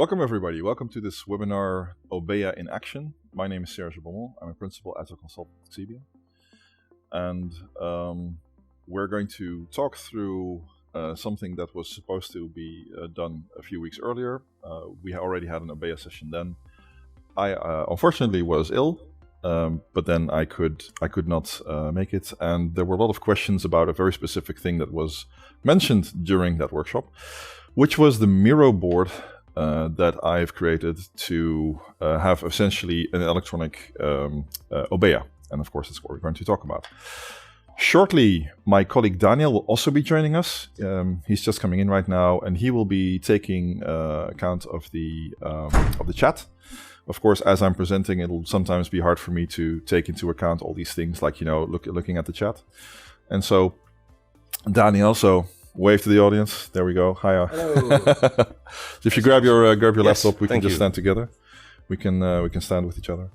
Welcome everybody. Welcome to this webinar, Obeya in Action. My name is Serge Bommel. I'm a principal agile consultant at Xebia. And we're going to talk through something that was supposed to be done a few weeks earlier. We already had an Obeya session then. I unfortunately was ill, but then I could not make it. And there were a lot of questions about a very specific thing that was mentioned during that workshop, which was the Miro board that I've created to have essentially an electronic Obeya. And of course, that's what we're going to talk about. Shortly, my colleague Daniel will also be joining us. He's just coming in right now, and he will be taking account of the chat. Of course, as I'm presenting, it'll sometimes be hard for me to take into account all these things, like looking at the chat. And so, Daniel, so wave to the audience. There we go. Hiya. Hello. So if you grab your Yes, laptop, we can just you. stand together. We can stand with each other.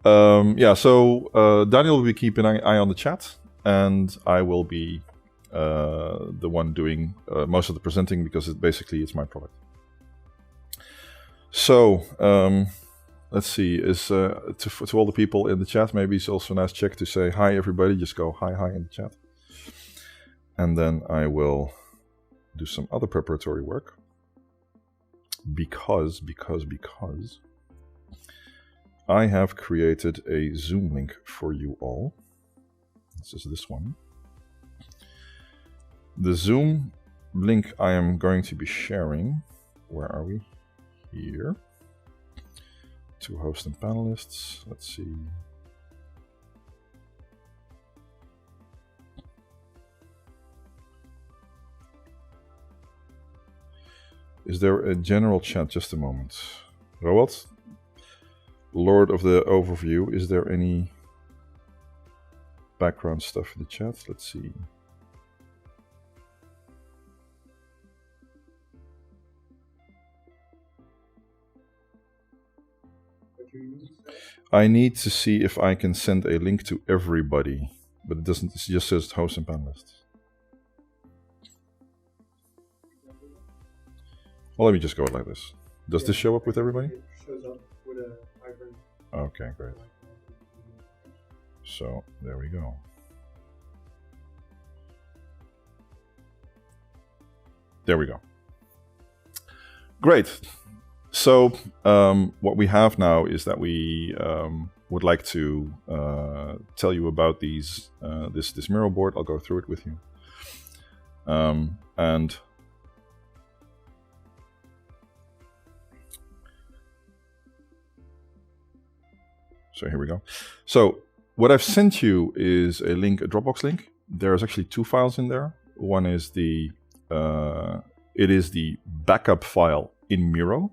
So Daniel will be keeping an eye on the chat, and I will be the one doing most of the presenting because it's my product. So let's see. Is to all the people in the chat, maybe it's also a nice check to say hi, everybody. Just go hi in the chat, and then I will do some other preparatory work because I have created a Zoom link for you all. This is this one. The Zoom link I am going to be sharing. Where are we? Here. To host and panelists. Let's see. Is there a general chat? Just a moment. Roald, Lord of the Overview, is there any background stuff in the chat? Let's see. I need to see if I can send a link to everybody, but it doesn't. It just says host and panelists. Well, let me just go like this. Does this show up with everybody? It shows up with a vibrant. Okay, great. So there we go. There we go. Great. So what we have now is that we would like to tell you about this Miro board. I'll go through it with you. And so here we go. So what I've sent you is a link, a Dropbox link. There's actually two files in there. One is the backup file in Miro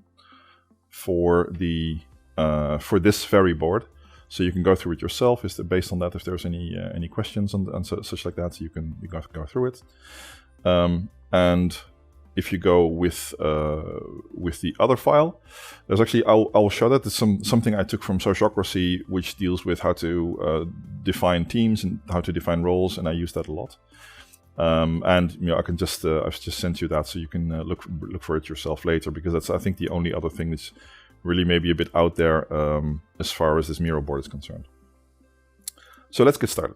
for this very board. So you can go through it yourself. Based on that, if there's any questions and such like that, so you can go through it. And if you go with the other file, there's actually I'll show that. It's something I took from Sociocracy, which deals with how to define teams and how to define roles, and I use that a lot. And I can I've just sent you that, so you can look for it yourself later, because that's, I think, the only other thing that's really maybe a bit out there as far as this Miro board is concerned. So let's get started.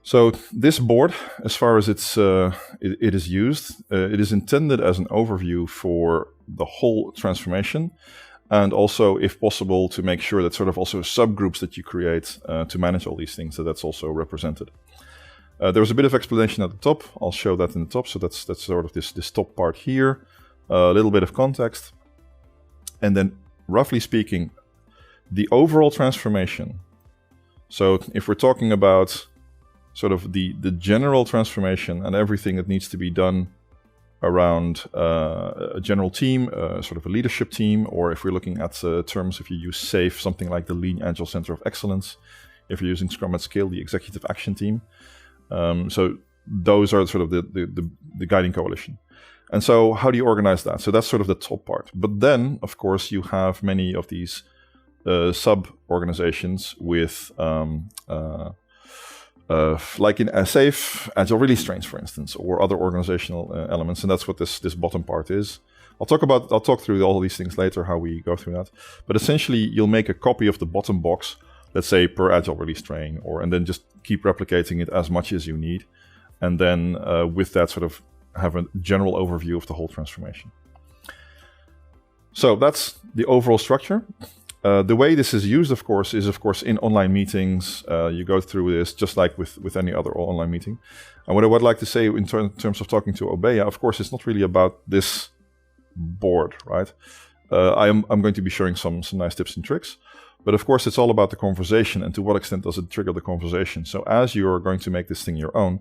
So this board, as far as it is used, it is intended as an overview for the whole transformation, and also, if possible, to make sure that sort of also subgroups that you create to manage all these things, so that's also represented. There's a bit of explanation at the top. I'll show that in the top. So that's sort of this top part here, a little bit of context, and then roughly speaking, the overall transformation. So if we're talking about sort of the general transformation and everything that needs to be done around a general team, sort of a leadership team, or if we're looking at terms, if you use SAFe, something like the Lean Agile Center of Excellence, if you're using Scrum at Scale, the Executive Action Team. So those are sort of the guiding coalition. And so how do you organize that? So that's sort of the top part. But then, of course, you have many of these sub-organizations with like in SAFe, Agile Release Trains, for instance, or other organizational elements, and that's what this bottom part is. I'll talk through all these things later, how we go through that. But essentially, you'll make a copy of the bottom box, let's say per agile release train, and then just keep replicating it as much as you need, and then with that sort of have a general overview of the whole transformation. So that's the overall structure. The way this is used, of course, is in online meetings. You go through this just like with any other online meeting. And what I would like to say in terms of talking to Obeya, of course, it's not really about this board, right? I'm going to be showing some nice tips and tricks. But of course, it's all about the conversation and to what extent does it trigger the conversation. So as you're going to make this thing your own,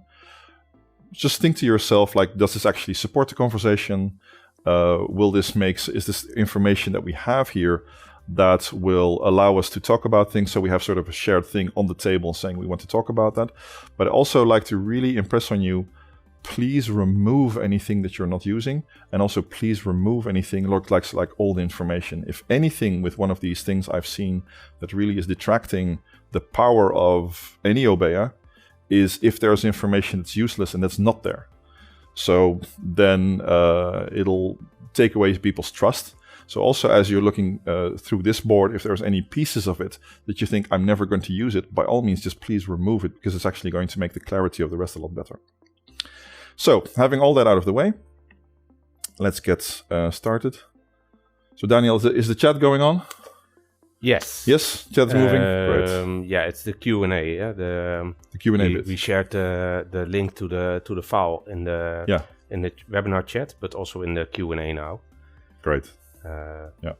just think to yourself, like, does this actually support the conversation? Is this information that we have here that will allow us to talk about things, so we have sort of a shared thing on the table saying we want to talk about that. But I also like to really impress on you, please remove anything that you're not using, and also please remove anything like old information. If anything with one of these things I've seen that really is detracting the power of any Obeya is if there's information that's useless and that's not there. So then it'll take away people's trust. So also as you're looking through this board, if there's any pieces of it that you think I'm never going to use it, by all means just please remove it, because it's actually going to make the clarity of the rest a lot better. So having all that out of the way, let's get started. So Daniel, is the chat going on? Yes. Yes, chat's moving. Great. Yeah, it's the Q&A. Yeah, the Q&A bit. We shared the link to the file in the webinar chat, but also in the Q&A now. Great.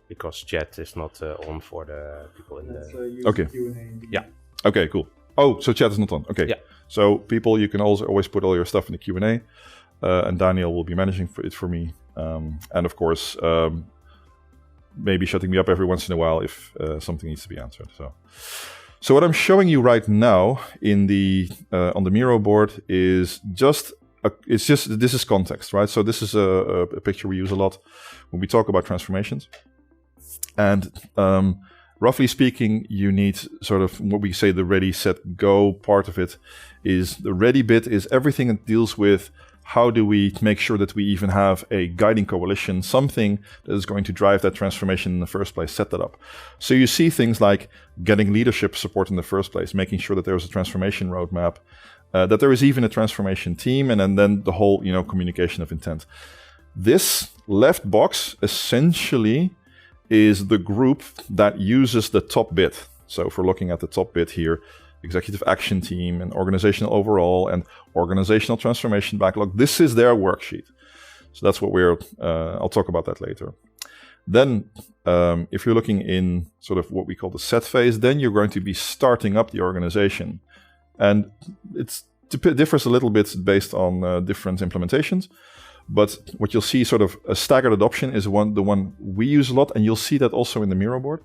Because chat is not on for the people in the. Okay. Q&A. Yeah. Okay. Cool. Oh, so chat is not on. Okay. Yeah. So people, you can also always put all your stuff in the Q&A, and Daniel will be managing it for me, and of course. Maybe shutting me up every once in a while if something needs to be answered. So what I'm showing you right now in the on the Miro board is this is context, right? So this is a picture we use a lot when we talk about transformations, and roughly speaking, you need sort of what we say the ready, set, go part of it. Is the ready bit is everything that deals with how do we make sure that we even have a guiding coalition, something that is going to drive that transformation in the first place, set that up. So you see things like getting leadership support in the first place, making sure that there's a transformation roadmap, that there is even a transformation team, and then the whole, communication of intent. This left box essentially is the group that uses the top bit. So if we're looking at the top bit here, executive action team and organizational overall and organizational transformation backlog. This is their worksheet. So that's what I'll talk about that later. Then if you're looking in sort of what we call the set phase, then you're going to be starting up the organization. And it differs a little bit based on different implementations. But what you'll see sort of a staggered adoption is the one we use a lot. And you'll see that also in the Miro board.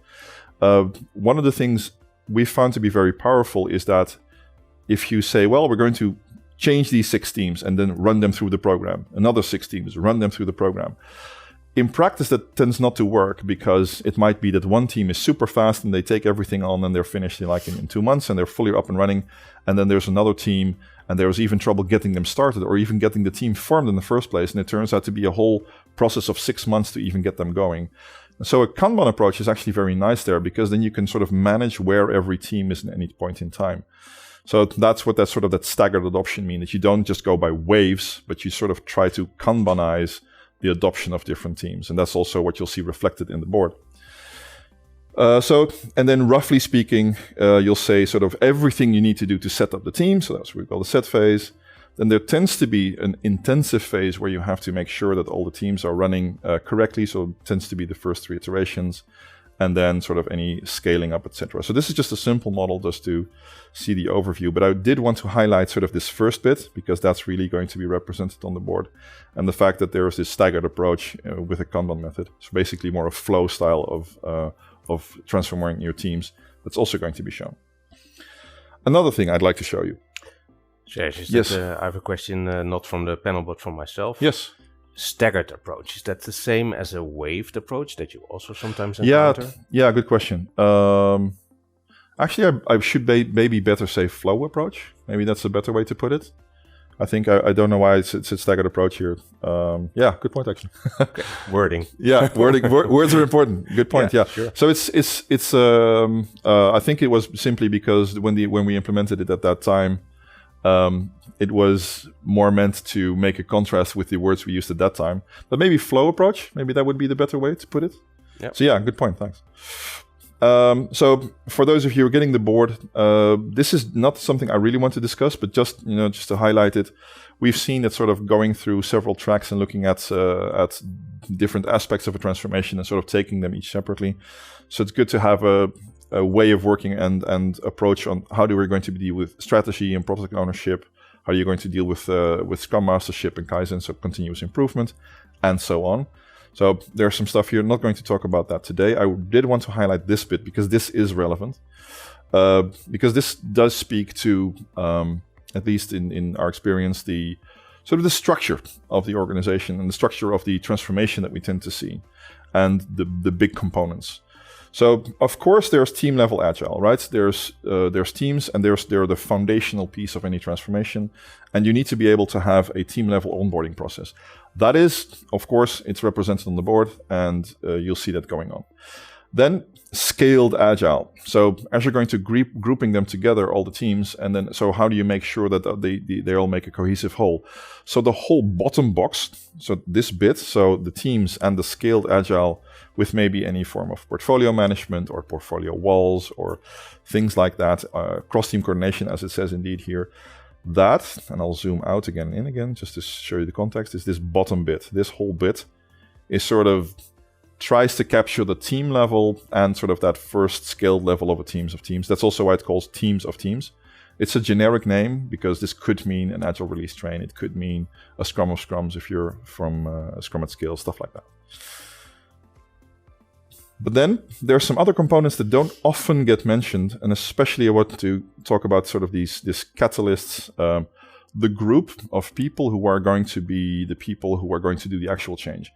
One of the things we found to be very powerful is that if you say, well, we're going to change these 6 teams and then run them through the program, another 6 teams, run them through the program. In practice, that tends not to work because it might be that one team is super fast and they take everything on and they're finished in 2 months and they're fully up and running. And then there's another team and there's even trouble getting them started or even getting the team formed in the first place. And it turns out to be a whole process of 6 months to even get them going. So a Kanban approach is actually very nice there because then you can sort of manage where every team is at any point in time. So that's what that staggered adoption means, that you don't just go by waves, but you sort of try to Kanbanize the adoption of different teams. And that's also what you'll see reflected in the board. And then roughly speaking, you'll say sort of everything you need to do to set up the team. So that's what we call the set phase. Then there tends to be an intensive phase where you have to make sure that all the teams are running correctly. So it tends to be the first 3 iterations, and then sort of any scaling up, etc. So this is just a simple model just to see the overview. But I did want to highlight sort of this first bit because that's really going to be represented on the board. And the fact that there is this staggered approach with a Kanban method. So basically more a flow style of transforming your teams. That's also going to be shown. Another thing I'd like to show you. Yes. I have a question, not from the panel, but from myself. Yes. Staggered approach, is that the same as a waved approach that you also sometimes encounter? Yeah, good question. Actually, I should maybe better say flow approach. Maybe that's a better way to put it. I think I don't know why it's a staggered approach here. Yeah, good point actually. Okay. Wording. Yeah, words are important. Good point. Yeah. Sure. So it's I think it was simply because when we implemented it at that time, it was more meant to make a contrast with the words we used at that time. But maybe flow approach, maybe that would be the better way to put it. Yep. So yeah, good point. Thanks. So for those of you who are getting the board, this is not something I really want to discuss, but just to highlight it, we've seen it sort of going through several tracks and looking at different aspects of a transformation and sort of taking them each separately. So it's good to have a way of working and approach on how we're going to deal with strategy and product ownership, how are you going to deal with Scrum Mastership and Kaizen, so continuous improvement, and so on. So there's some stuff here. I'm not going to talk about that today. I did want to highlight this bit because this is relevant. Because this does speak to, at least in our experience, the sort of the structure of the organization and the structure of the transformation that we tend to see, and the big components. So of course there's team level agile, right? There's teams, and they're the foundational piece of any transformation, and you need to be able to have a team level onboarding process. That is, of course, it's represented on the board, and you'll see that going on. Then scaled agile. So as you're going to grouping them together, all the teams, and then so how do you make sure that they all make a cohesive whole? So the whole bottom box, so this bit, so the teams and the scaled agile with maybe any form of portfolio management or portfolio walls or things like that, cross-team coordination, as it says indeed here. That, and I'll zoom out again and again just to show you the context, is this bottom bit. This whole bit is sort of tries to capture the team level and sort of that first scaled level of a teams of teams. That's also why it calls teams of teams. It's a generic name because this could mean an agile release train. It could mean a scrum of scrums if you're from Scrum at Scale, stuff like that. But then there's some other components that don't often get mentioned, and especially I want to talk about sort of these catalysts, the group of people who are going to be the people who are going to do the actual change.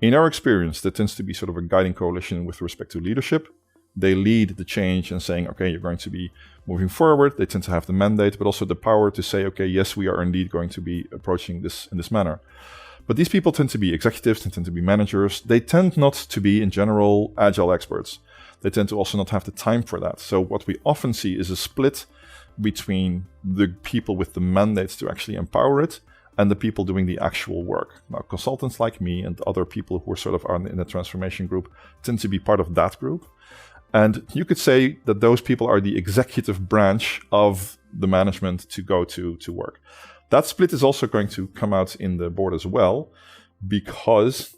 In our experience, there tends to be sort of a guiding coalition with respect to leadership. They lead the change and saying, okay, you're going to be moving forward. They tend to have the mandate, but also the power to say, okay, yes, we are indeed going to be approaching this in this manner. But these people tend to be executives, they tend to be managers. They tend not to be, in general, agile experts. They tend to also not have the time for that. So what we often see is a split between the people with the mandates to actually empower it and the people doing the actual work. Now, consultants like me and other people who are sort of in the transformation group tend to be part of that group. And you could say that those people are the executive branch of the management to go to work. That split is also going to come out in the board as well, because,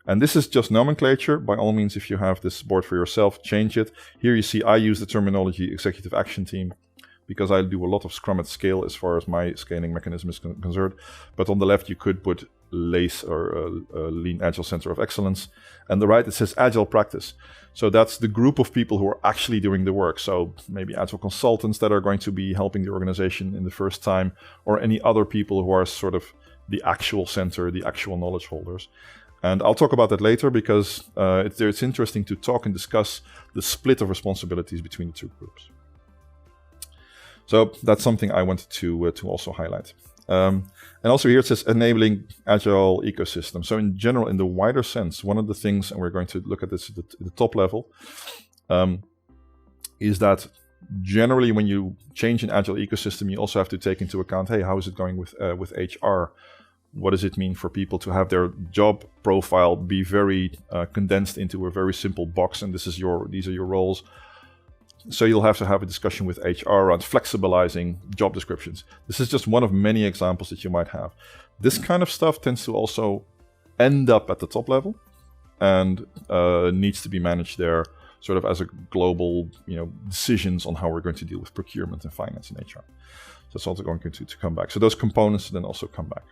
and this is just nomenclature, by all means, if you have this board for yourself, change it. Here you see I use the terminology executive action team because I do a lot of Scrum at Scale as far as my scaling mechanism is concerned. But on the left, you could put LACE or Lean Agile Center of Excellence. And the right, it says Agile Practice. So that's the group of people who are actually doing the work. So maybe Agile consultants that are going to be helping the organization in the first time, or any other people who are sort of the actual center, the actual knowledge holders. And I'll talk about that later because it's interesting to talk and discuss the split of responsibilities between the two groups. So that's something I wanted to also highlight. And also here it says enabling agile ecosystem. So in general, in the wider sense, one of the things, and we're going to look at this at the top level, is that generally when you change an agile ecosystem, you also have to take into account, hey, how is it going with HR? What does it mean for people to have their job profile be very condensed into a very simple box, and these are your roles? So you'll have to have a discussion with HR around flexibilizing job descriptions. This is just one of many examples that you might have. This kind of stuff tends to also end up at the top level and needs to be managed there sort of as a global, decisions on how we're going to deal with procurement and finance and HR. So it's also going to come back. So those components then also come back.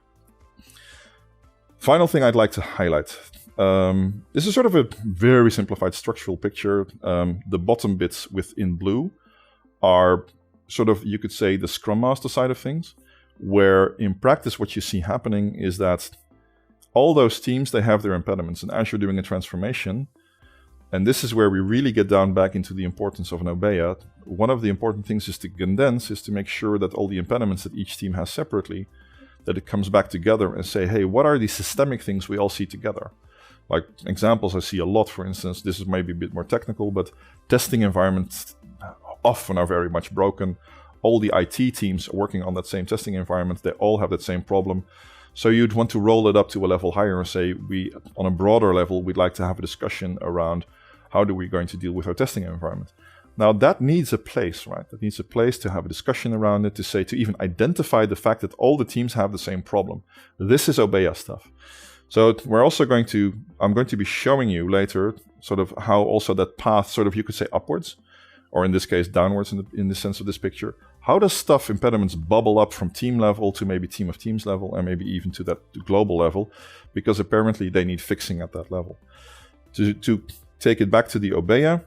Final thing I'd like to highlight. This is sort of a very simplified structural picture. The bottom bits within blue are sort of, you could say, the Scrum Master side of things, where in practice what you see happening is that all those teams, they have their impediments. And as you're doing a transformation, and this is where we really get down back into the importance of an Obeya, one of the important things is to condense, is to make sure that all the impediments that each team has separately that it comes back together and say, hey, what are these systemic things we all see together? Like examples I see a lot, for instance, this is maybe a bit more technical, but testing environments often are very much broken. All the IT teams working on that same testing environment, they all have that same problem. So you'd want to roll it up to a level higher and say, we, on a broader level, we'd like to have a discussion around how do we going to deal with our testing environment. Now that needs a place, right? That needs a place to have a discussion around it, to say, to even identify the fact that all the teams have the same problem. This is Obeya stuff. So we're also I'm going to be showing you later sort of how also that path sort of, you could say upwards, or in this case downwards in the sense of this picture. How does stuff, impediments bubble up from team level to maybe team of teams level and maybe even to that global level? Because apparently they need fixing at that level. To take it back to the Obeya,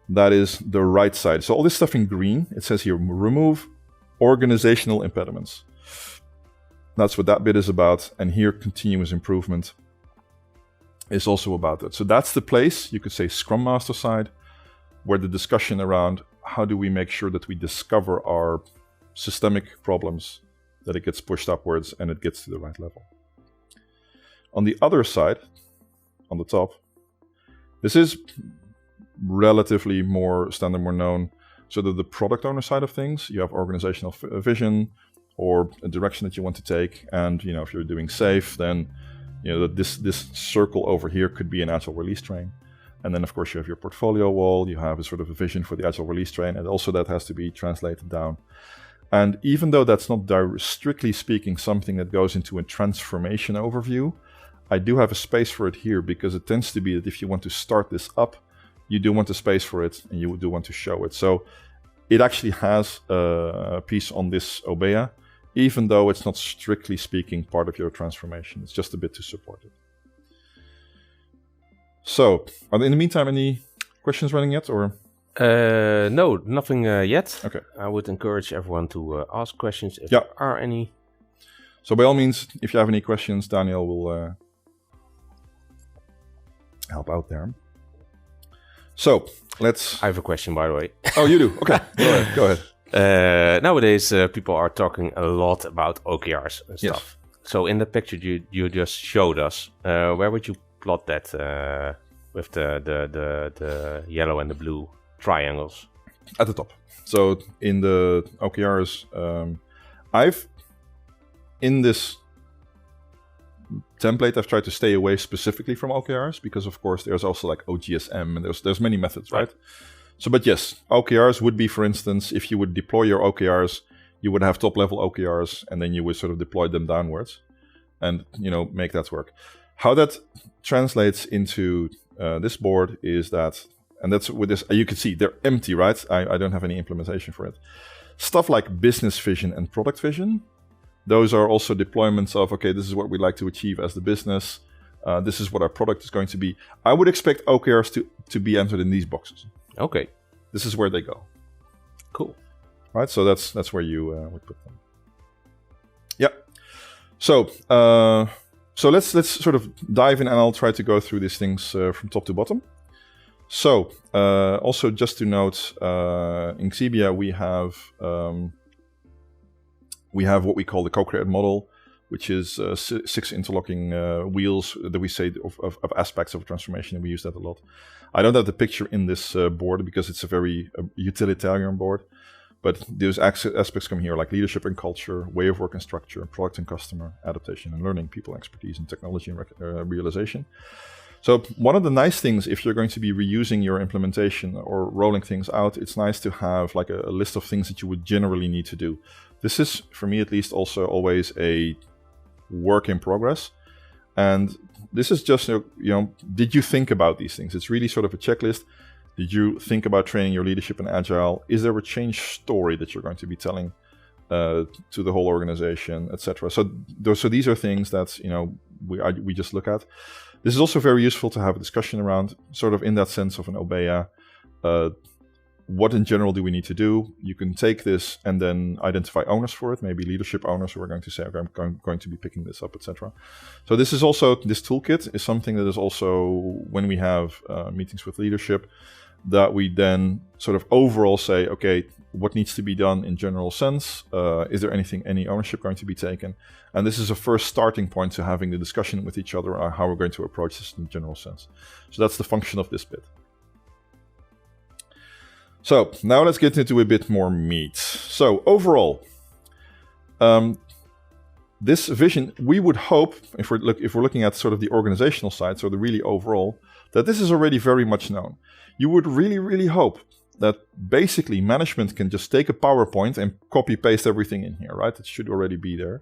that is the right side. So all this stuff in green, it says here, remove organizational impediments. That's what that bit is about. And here, continuous improvement is also about that. So that's the place, you could say Scrum Master side, where the discussion around how do we make sure that we discover our systemic problems, that it gets pushed upwards and it gets to the right level. On the other side, on the top, this is relatively more standard, more known. So that the product owner side of things, you have organizational vision or a direction that you want to take. And if you're doing safe, then this circle over here could be an agile release train. And then of course you have your portfolio wall, you have a sort of a vision for the agile release train, and also that has to be translated down. And even though that's not strictly speaking something that goes into a transformation overview, I do have a space for it here, because it tends to be that if you want to start this up, you do want a space for it and you do want to show it. So it actually has a piece on this Obeya, even though it's not strictly speaking part of your transformation. It's just a bit to support it. So, are there in the meantime any questions running yet, or? No, nothing yet. Okay. I would encourage everyone to ask questions if there are any. So by all means, if you have any questions, Daniel will help out there. So, let's... I have a question, by the way. Oh, you do? Okay, go ahead. Nowadays, people are talking a lot about OKRs and stuff. Yes. So in the picture you just showed us, where would you plot that with the yellow and the blue triangles? At the top. So in the OKRs, in this template, I've tried to stay away specifically from OKRs, because of course there's also like OGSM and there's many methods, right? So, but yes, OKRs would be, for instance, if you would deploy your OKRs, you would have top level OKRs and then you would sort of deploy them downwards and, make that work. How that translates into this board is that, and that's with this, you can see they're empty, right? I don't have any implementation for it. Stuff like business vision and product vision, those are also deployments of, okay, this is what we'd like to achieve as the business. This is what our product is going to be. I would expect OKRs to be entered in these boxes. Okay. This is where they go. Cool. Right, so that's where you would put them. Yeah. So let's sort of dive in, and I'll try to go through these things from top to bottom. So also just to note, in Xebia we have what we call the co-created model, which is 6 interlocking wheels that we say of aspects of a transformation, and we use that a lot. I don't have the picture in this board because it's a very utilitarian board, but those aspects come here, like leadership and culture, way of work and structure, product and customer, adaptation and learning, people expertise, and technology and realization. So one of the nice things, if you're going to be reusing your implementation or rolling things out, it's nice to have like a list of things that you would generally need to do. This is, for me at least, also always a work in progress. And this is just, did you think about these things? It's really sort of a checklist. Did you think about training your leadership in Agile? Is there a change story that you're going to be telling to the whole organization, etc.? So these are things that, we just look at. This is also very useful to have a discussion around, sort of in that sense of an Obeya. What in general do we need to do? You can take this and then identify owners for it, maybe leadership owners who are going to say, okay, I'm going to be picking this up, etc. So this toolkit is something that is also, when we have meetings with leadership, that we then sort of overall say, okay, what needs to be done in general sense? Is there any ownership going to be taken? And this is a first starting point to having the discussion with each other on how we're going to approach this in general sense. So that's the function of this bit. So now let's get into a bit more meat. So overall, this vision, we would hope, if we're looking at sort of the organizational side, so the really overall, that this is already very much known. You would really hope that basically management can just take a PowerPoint and copy paste everything in here, right? It should already be there.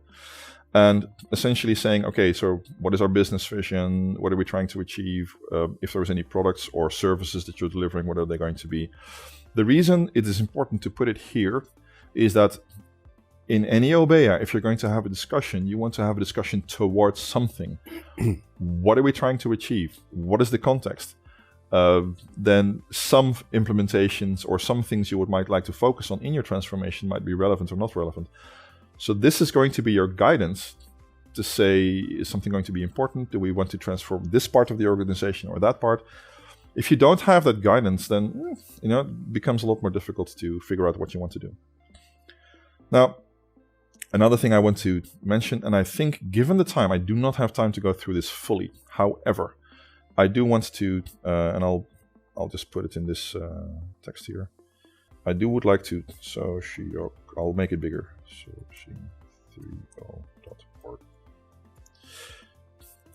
And essentially saying, okay, so what is our business vision? What are we trying to achieve? If there's any products or services that you're delivering, what are they going to be? The reason it is important to put it here is that in any Obeya, if you're going to have a discussion, you want to have a discussion towards something. What are we trying to achieve? What is the context? Then some implementations or some things you might like to focus on in your transformation might be relevant or not relevant. So this is going to be your guidance to say, is something going to be important? Do we want to transform this part of the organization or that part? If you don't have that guidance, then it becomes a lot more difficult to figure out what you want to do. Now, another thing I want to mention, and I think given the time, I do not have time to go through this fully. However, I do want to, and I'll just put it in this text here. I would like to, I'll make it bigger. Soci30.org.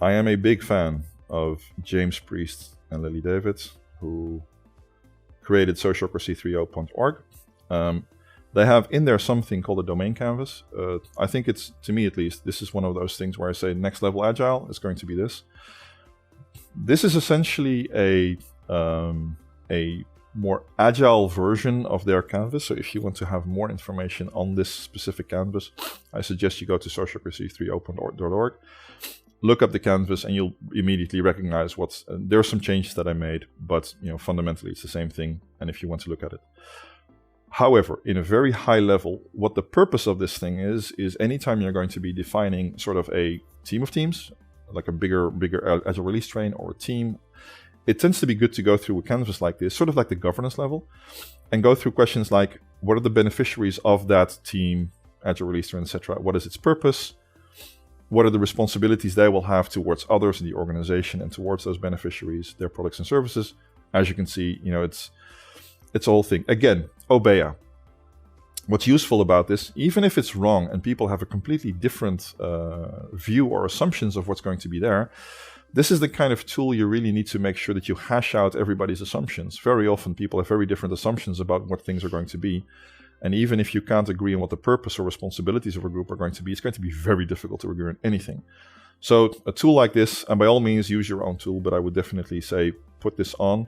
I am a big fan of James Priest and Lily David, who created Sociocracy30.org. They have in there something called a domain canvas. I think it's, to me at least, this is one of those things where I say next level agile is going to be this. This is essentially a more agile version of their canvas. So if you want to have more information on this specific canvas, I suggest you go to Sociocracy30.org, look up the canvas, and you'll immediately recognize there are some changes that I made, but fundamentally it's the same thing. And if you want to look at it. However, in a very high level, what the purpose of this thing is anytime you're going to be defining sort of a team of teams, like a bigger agile release train or a team, it tends to be good to go through a canvas like this, sort of like the governance level, and go through questions like, what are the beneficiaries of that team, agile release train, etc.? What is its purpose? What are the responsibilities they will have towards others in the organization and towards those beneficiaries, their products and services? As you can see, it's a whole thing. Again, Obeya. What's useful about this, even if it's wrong and people have a completely different view or assumptions of what's going to be there, this is the kind of tool you really need to make sure that you hash out everybody's assumptions. Very often people have very different assumptions about what things are going to be. And even if you can't agree on what the purpose or responsibilities of a group are going to be, it's going to be very difficult to agree on anything. So a tool like this, and by all means use your own tool, but I would definitely say put this on.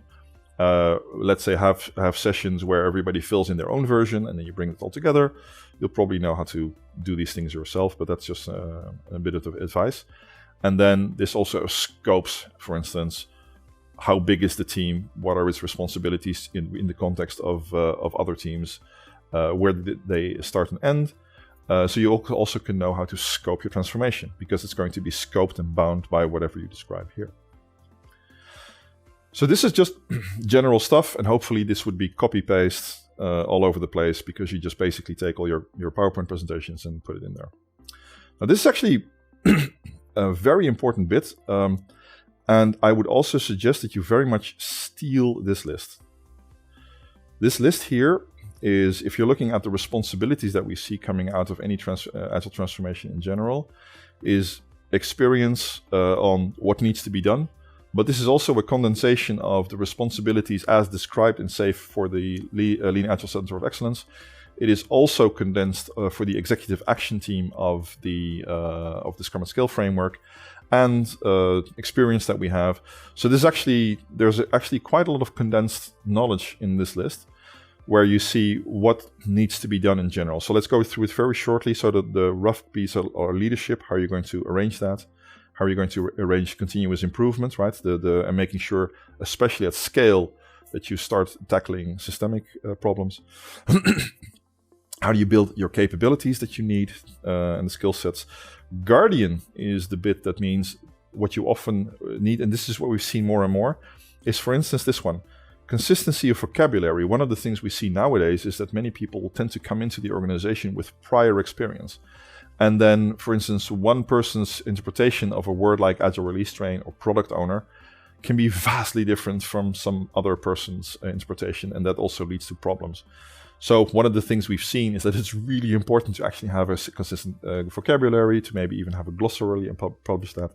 Let's say have sessions where everybody fills in their own version and then you bring it all together. You'll probably know how to do these things yourself, but that's just a bit of advice. And then this also scopes, for instance, how big is the team? What are its responsibilities in the context of other teams? Where did they start and end? So you also can know how to scope your transformation, because it's going to be scoped and bound by whatever you describe here. So this is just general stuff, and hopefully this would be copy-paste all over the place, because you just basically take all your PowerPoint presentations and put it in there. Now this is actually a very important bit, and I would also suggest that you very much steal this list. This list here is, if you're looking at the responsibilities that we see coming out of any agile transformation in general, is experience on what needs to be done. But this is also a condensation of the responsibilities as described in SAFe for the Lean Agile Center of Excellence. It is also condensed for the executive action team of the Scrum at Scale framework, and experience that we have. So there's actually quite a lot of condensed knowledge in this list, where you see what needs to be done in general. So let's go through it very shortly. So the rough piece or leadership, how are you going to arrange that? How are you going to arrange continuous improvement, right? And making sure, especially at scale, that you start tackling systemic problems. How do you build your capabilities that you need and the skill sets? Guardian is the bit that means what you often need, and this is what we've seen more and more, is, for instance, this one. consistency of vocabulary. One of the things we see nowadays is that many people tend to come into the organization with prior experience. And then, for instance, one person's interpretation of a word like agile release train or product owner can be vastly different from some other person's interpretation, and that also leads to problems. So one of the things we've seen is that it's really important to actually have a consistent vocabulary, to maybe even have a glossary and publish that.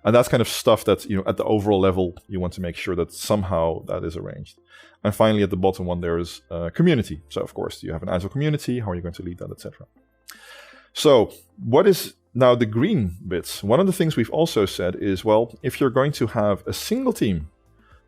And that's kind of stuff that, at the overall level, you want to make sure that somehow that is arranged. And finally, at the bottom one, there is community. So of course, you have an agile community, how are you going to lead that, etc. So what is now the green bits? One of the things we've also said is, well, if you're going to have a single team,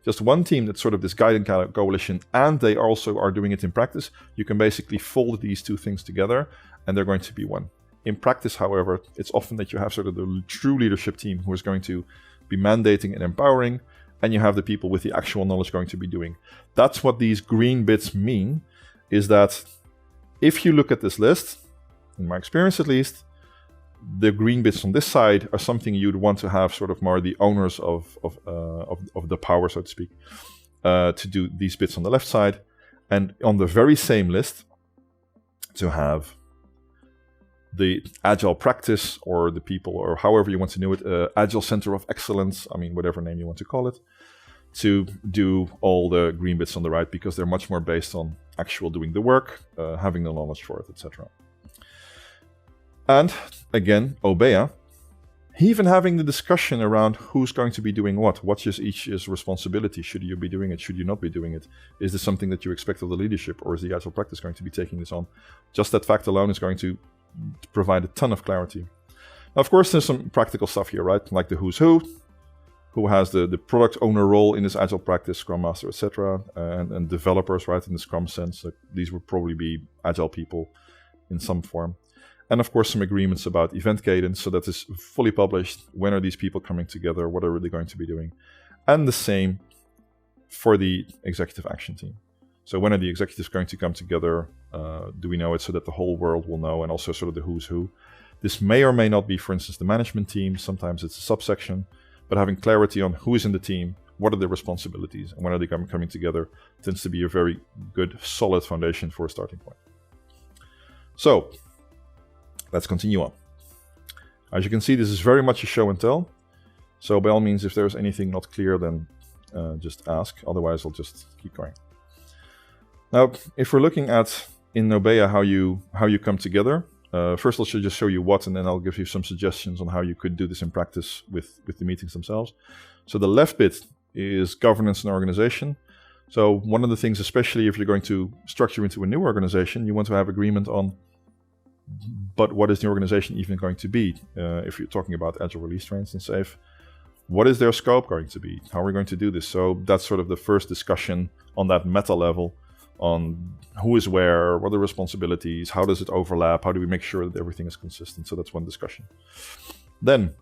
just one team that's sort of this guiding coalition, and they also are doing it in practice, you can basically fold these two things together and they're going to be one. In practice, however, it's often that you have sort of the true leadership team who is going to be mandating and empowering, and you have the people with the actual knowledge going to be doing. That's what these green bits mean, is that if you look at this list, in my experience at least, the green bits on this side are something you'd want to have sort of more the owners of the power, so to speak, to do these bits on the left side. And on the very same list, to have the agile practice, or the people, or however you want to know it, agile center of excellence, whatever name you want to call it, to do all the green bits on the right, because they're much more based on actual doing the work, having the knowledge for it, etc. And again, Obeya, even having the discussion around who's going to be doing what is each's responsibility. Should you be doing it? Should you not be doing it? Is this something that you expect of the leadership, or is the agile practice going to be taking this on? Just that fact alone is going to provide a ton of clarity. Now, of course, there's some practical stuff here, right? Like the who's who has the product owner role in this agile practice, Scrum Master, etc., and developers, right, in the Scrum sense. These would probably be agile people in some form. And of course, some agreements about event cadence, so that is fully published. When are these people coming together? What are they going to be doing? And the same for the executive action team. So when are the executives going to come together? Do we know it so that the whole world will know, and also sort of the who's who? This may or may not be, for instance, the management team. Sometimes it's a subsection, but having clarity on who is in the team, what are their responsibilities, and when are they coming together tends to be a very good, solid foundation for a starting point. So let's continue on. As you can see, this is very much a show and tell. So by all means, if there's anything not clear, then just ask. Otherwise, I'll just keep going. Now, if we're looking at in Obeya how you come together, first I should just show you what, and then I'll give you some suggestions on how you could do this in practice with the meetings themselves. So the left bit is governance and organization. So one of the things, especially if you're going to structure into a new organization, you want to have agreement on, but what is the organization even going to be? If you're talking about agile release trains and safe, what is their scope going to be? How are we going to do this? So that's sort of the first discussion on that meta level, on who is where, what are the responsibilities, how does it overlap, how do we make sure that everything is consistent? So that's one discussion. Then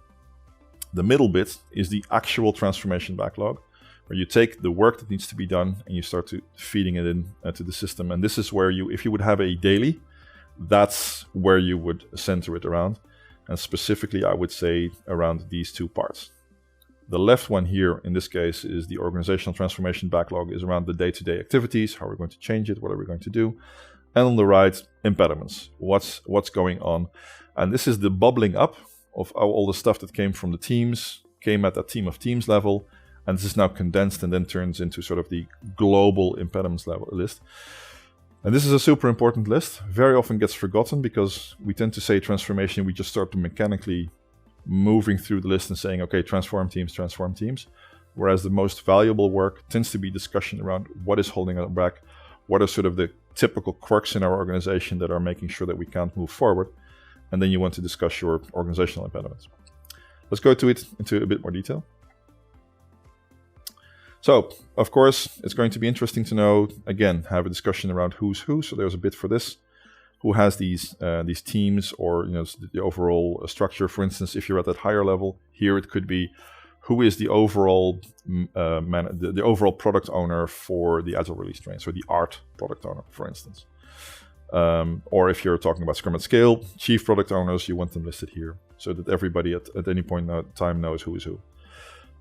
the middle bit is the actual transformation backlog, where you take the work that needs to be done and you start to feeding it in to the system. And this is where if you would have a daily, that's where you would center it around. And specifically, I would say around these two parts. The left one here, in this case, is the organizational transformation backlog, is around the day-to-day activities, how we're going to change it, what are we going to do. And on the right, impediments, what's going on. And this is the bubbling up of all the stuff that came from the teams, came at that team of teams level, and this is now condensed and then turns into sort of the global impediments level list. And this is a super important list, very often gets forgotten because we tend to say transformation, we just start to mechanically moving through the list and saying, okay, transform teams. Whereas the most valuable work tends to be discussion around what is holding us back, what are sort of the typical quirks in our organization that are making sure that we can't move forward. And then you want to discuss your organizational impediments. Let's go to it into a bit more detail. So, of course, it's going to be interesting to know, again, have a discussion around who's who. So there's a bit for this. Who has these teams, or the overall structure? For instance, if you're at that higher level, here it could be who is the overall the overall product owner for the agile release trains, or the art product owner, for instance. Or if you're talking about Scrum at scale, chief product owners, you want them listed here so that everybody at any point in time knows who is who.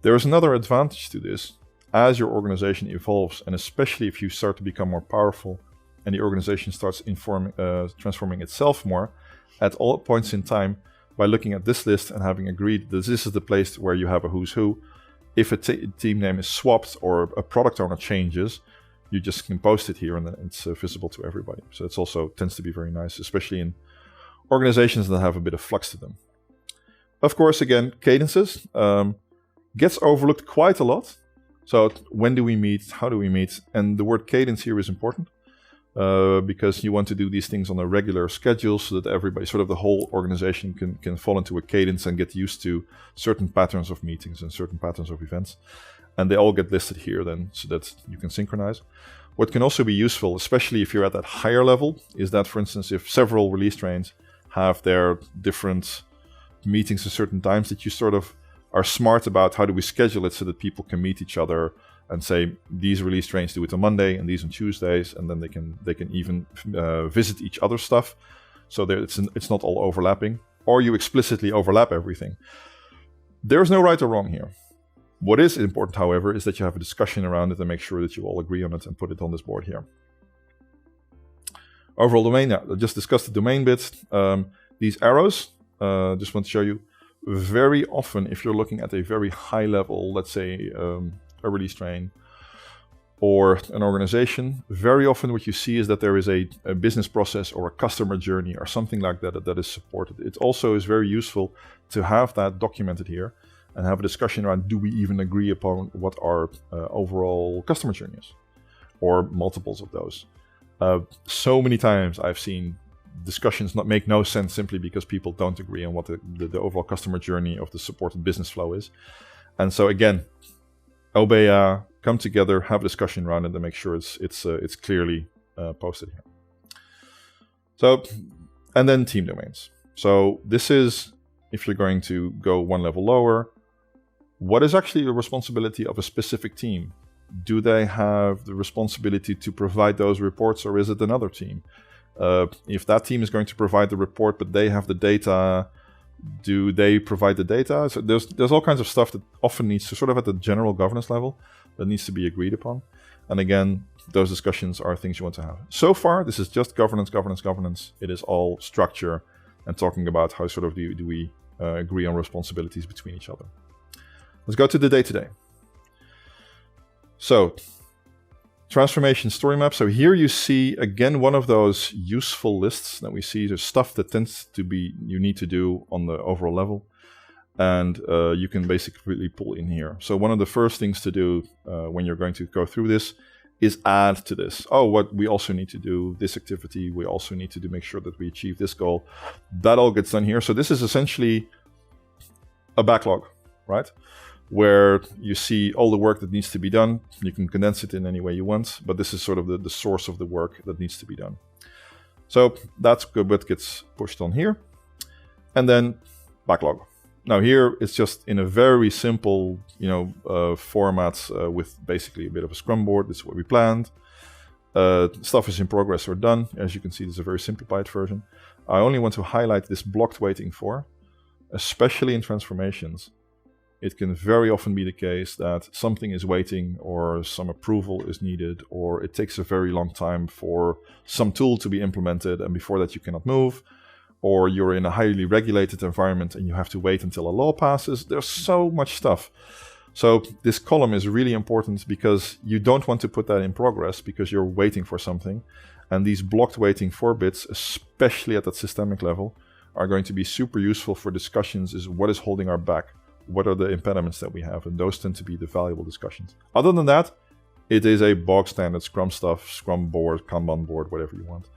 There is another advantage to this. as your organization evolves, and especially if you start to become more powerful and the organization starts transforming itself more, at all points in time, by looking at this list and having agreed that this is the place where you have a who's who, if a team name is swapped or a product owner changes, you just can post it here and then it's visible to everybody. So it's also tends to be very nice, especially in organizations that have a bit of flux to them. Of course, again, cadences gets overlooked quite a lot. So when do we meet? How do we meet? And the word cadence here is important because you want to do these things on a regular schedule so that everybody, sort of the whole organization can fall into a cadence and get used to certain patterns of meetings and certain patterns of events. And they all get listed here then so that you can synchronize. What can also be useful, especially if you're at that higher level, is that, for instance, if several release trains have their different meetings at certain times, that you sort of are smart about how do we schedule it so that people can meet each other and say these release trains do it on Monday and these on Tuesdays, and then they can even visit each other's stuff so that it's not all overlapping, or you explicitly overlap everything. There's no right or wrong here. What is important, however, is that you have a discussion around it and make sure that you all agree on it and put it on this board here. Overall domain, I just discussed the domain bit. These arrows, just want to show you, very often if you're looking at a very high level, let's say a release train or an organization, very often what you see is that there is a business process or a customer journey or something like that that is supported. It also is very useful to have that documented here and have a discussion around, do we even agree upon what our overall customer journey is, or multiples of those. So many times I've seen discussions not make no sense simply because people don't agree on what the overall customer journey of the supported business flow is. And so again, Obeya, come together, have a discussion around it, and make sure it's clearly posted here. So, and then team domains. So this is, if you're going to go one level lower, what is actually the responsibility of a specific team? Do they have the responsibility to provide those reports, or is it another team? If that team is going to provide the report, but they have the data, do they provide the data? So there's all kinds of stuff that often needs to, sort of at the general governance level, that needs to be agreed upon. And again, those discussions are things you want to have. So far, this is just governance. It is all structure and talking about how sort of do we agree on responsibilities between each other. Let's go to the day-to-day. So, transformation story map. So here you see, again, one of those useful lists that we see. There's stuff that tends to be you need to do on the overall level. And you can basically pull in here. So one of the first things to do when you're going to go through this is add to this. Oh, what we also need to do, this activity, we also need to make sure that we achieve this goal. That all gets done here. So this is essentially a backlog, right? Where you see all the work that needs to be done. You can condense it in any way you want, but this is sort of the source of the work that needs to be done. So that's what gets pushed on here. And then backlog. Now here it's just in a very simple, format with basically a bit of a Scrum board. This is what we planned. Stuff is in progress or done. As you can see, this is a very simplified version. I only want to highlight this blocked waiting for, especially in transformations. It can very often be the case that something is waiting, or some approval is needed, or it takes a very long time for some tool to be implemented, and before that you cannot move, or you're in a highly regulated environment and you have to wait until a law passes. There's so much stuff. So this column is really important because you don't want to put that in progress because you're waiting for something. And these blocked waiting for bits, especially at that systemic level, are going to be super useful for discussions. Is what is holding our back? What are the impediments that we have? And those tend to be the valuable discussions. Other than that, it is a bog standard Scrum stuff, Scrum board, Kanban board, whatever you want.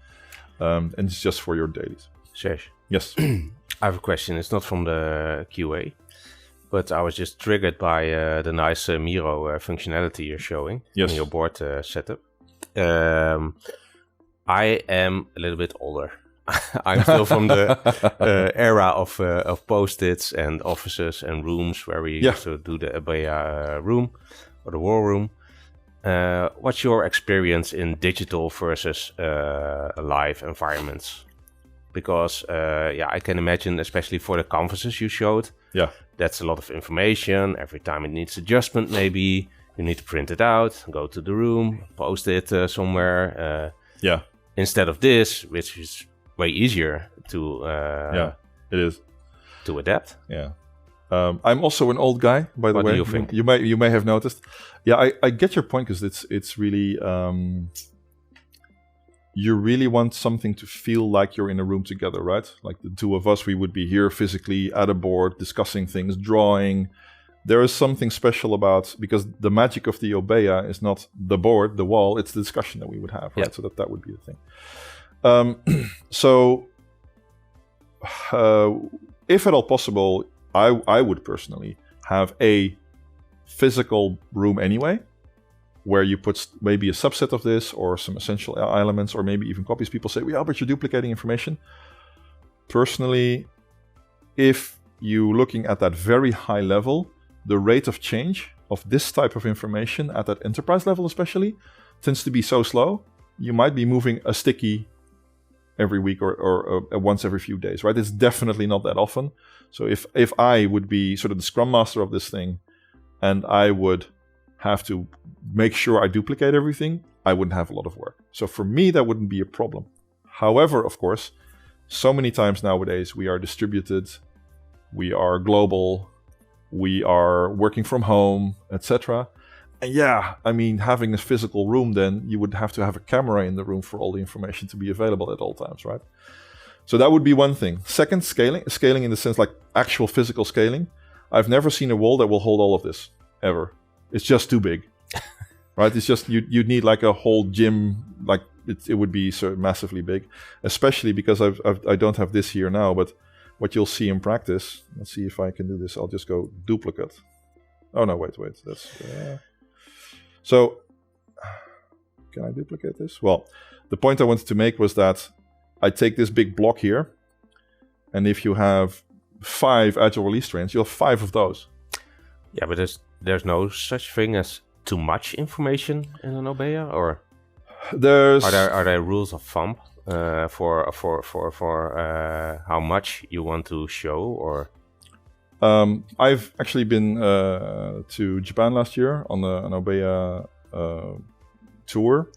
And it's just for your dailies. Serge. Yes. I have a question. It's not from the QA, but I was just triggered by the nice Miro functionality you're showing in your board setup. I am a little bit older. I'm still from the era of post-its and offices and rooms where we used to do the Obeya room or the war room. What's your experience in digital versus live environments? Because I can imagine, especially for the canvases you showed, that's a lot of information. Every time it needs adjustment, maybe you need to print it out, go to the room, post it somewhere. Yeah. Instead of this, which is way easier to it is to adapt. Yeah. I'm also an old guy, by the What way. do you think? You may have noticed. Yeah, I get your point, because it's really you really want something to feel like you're in a room together, right? Like the two of us, we would be here physically at a board discussing things, drawing. There is something special about, because the magic of the Obeya is not the board, the wall, it's the discussion that we would have, right? Yeah. So that would be the thing. If at all possible, I would personally have a physical room anyway, where you put maybe a subset of this or some essential elements, or maybe even copies. People say, well, but you're duplicating information. Personally, if you're looking at that very high level, the rate of change of this type of information at that enterprise level especially tends to be so slow. You might be moving a sticky every week or once every few days, right? It's definitely not that often. So if I would be sort of the scrum master of this thing, and I would have to make sure I duplicate everything, I wouldn't have a lot of work. So for me, that wouldn't be a problem. However, of course, so many times nowadays we are distributed, we are global, we are working from home, etc. And yeah, I mean, having a physical room, then you would have to have a camera in the room for all the information to be available at all times, right? So that would be one thing. Second, scaling in the sense like actual physical scaling. I've never seen a wall that will hold all of this, ever. It's just too big, right? It's just, you'd need like a whole gym, like it would be so massively big, especially because I don't have this here now, but what you'll see in practice, let's see if I can do this. I'll just go duplicate. Oh no, wait, that's, so can I duplicate this? Well, the point I wanted to make was that I take this big block here, and if you have 5 agile release trains, you'll have 5 of those. Yeah, but there's no such thing as too much information in an Obeya, or are there rules of thumb for how much you want to show, or? I've actually been to Japan last year on an Obeya tour,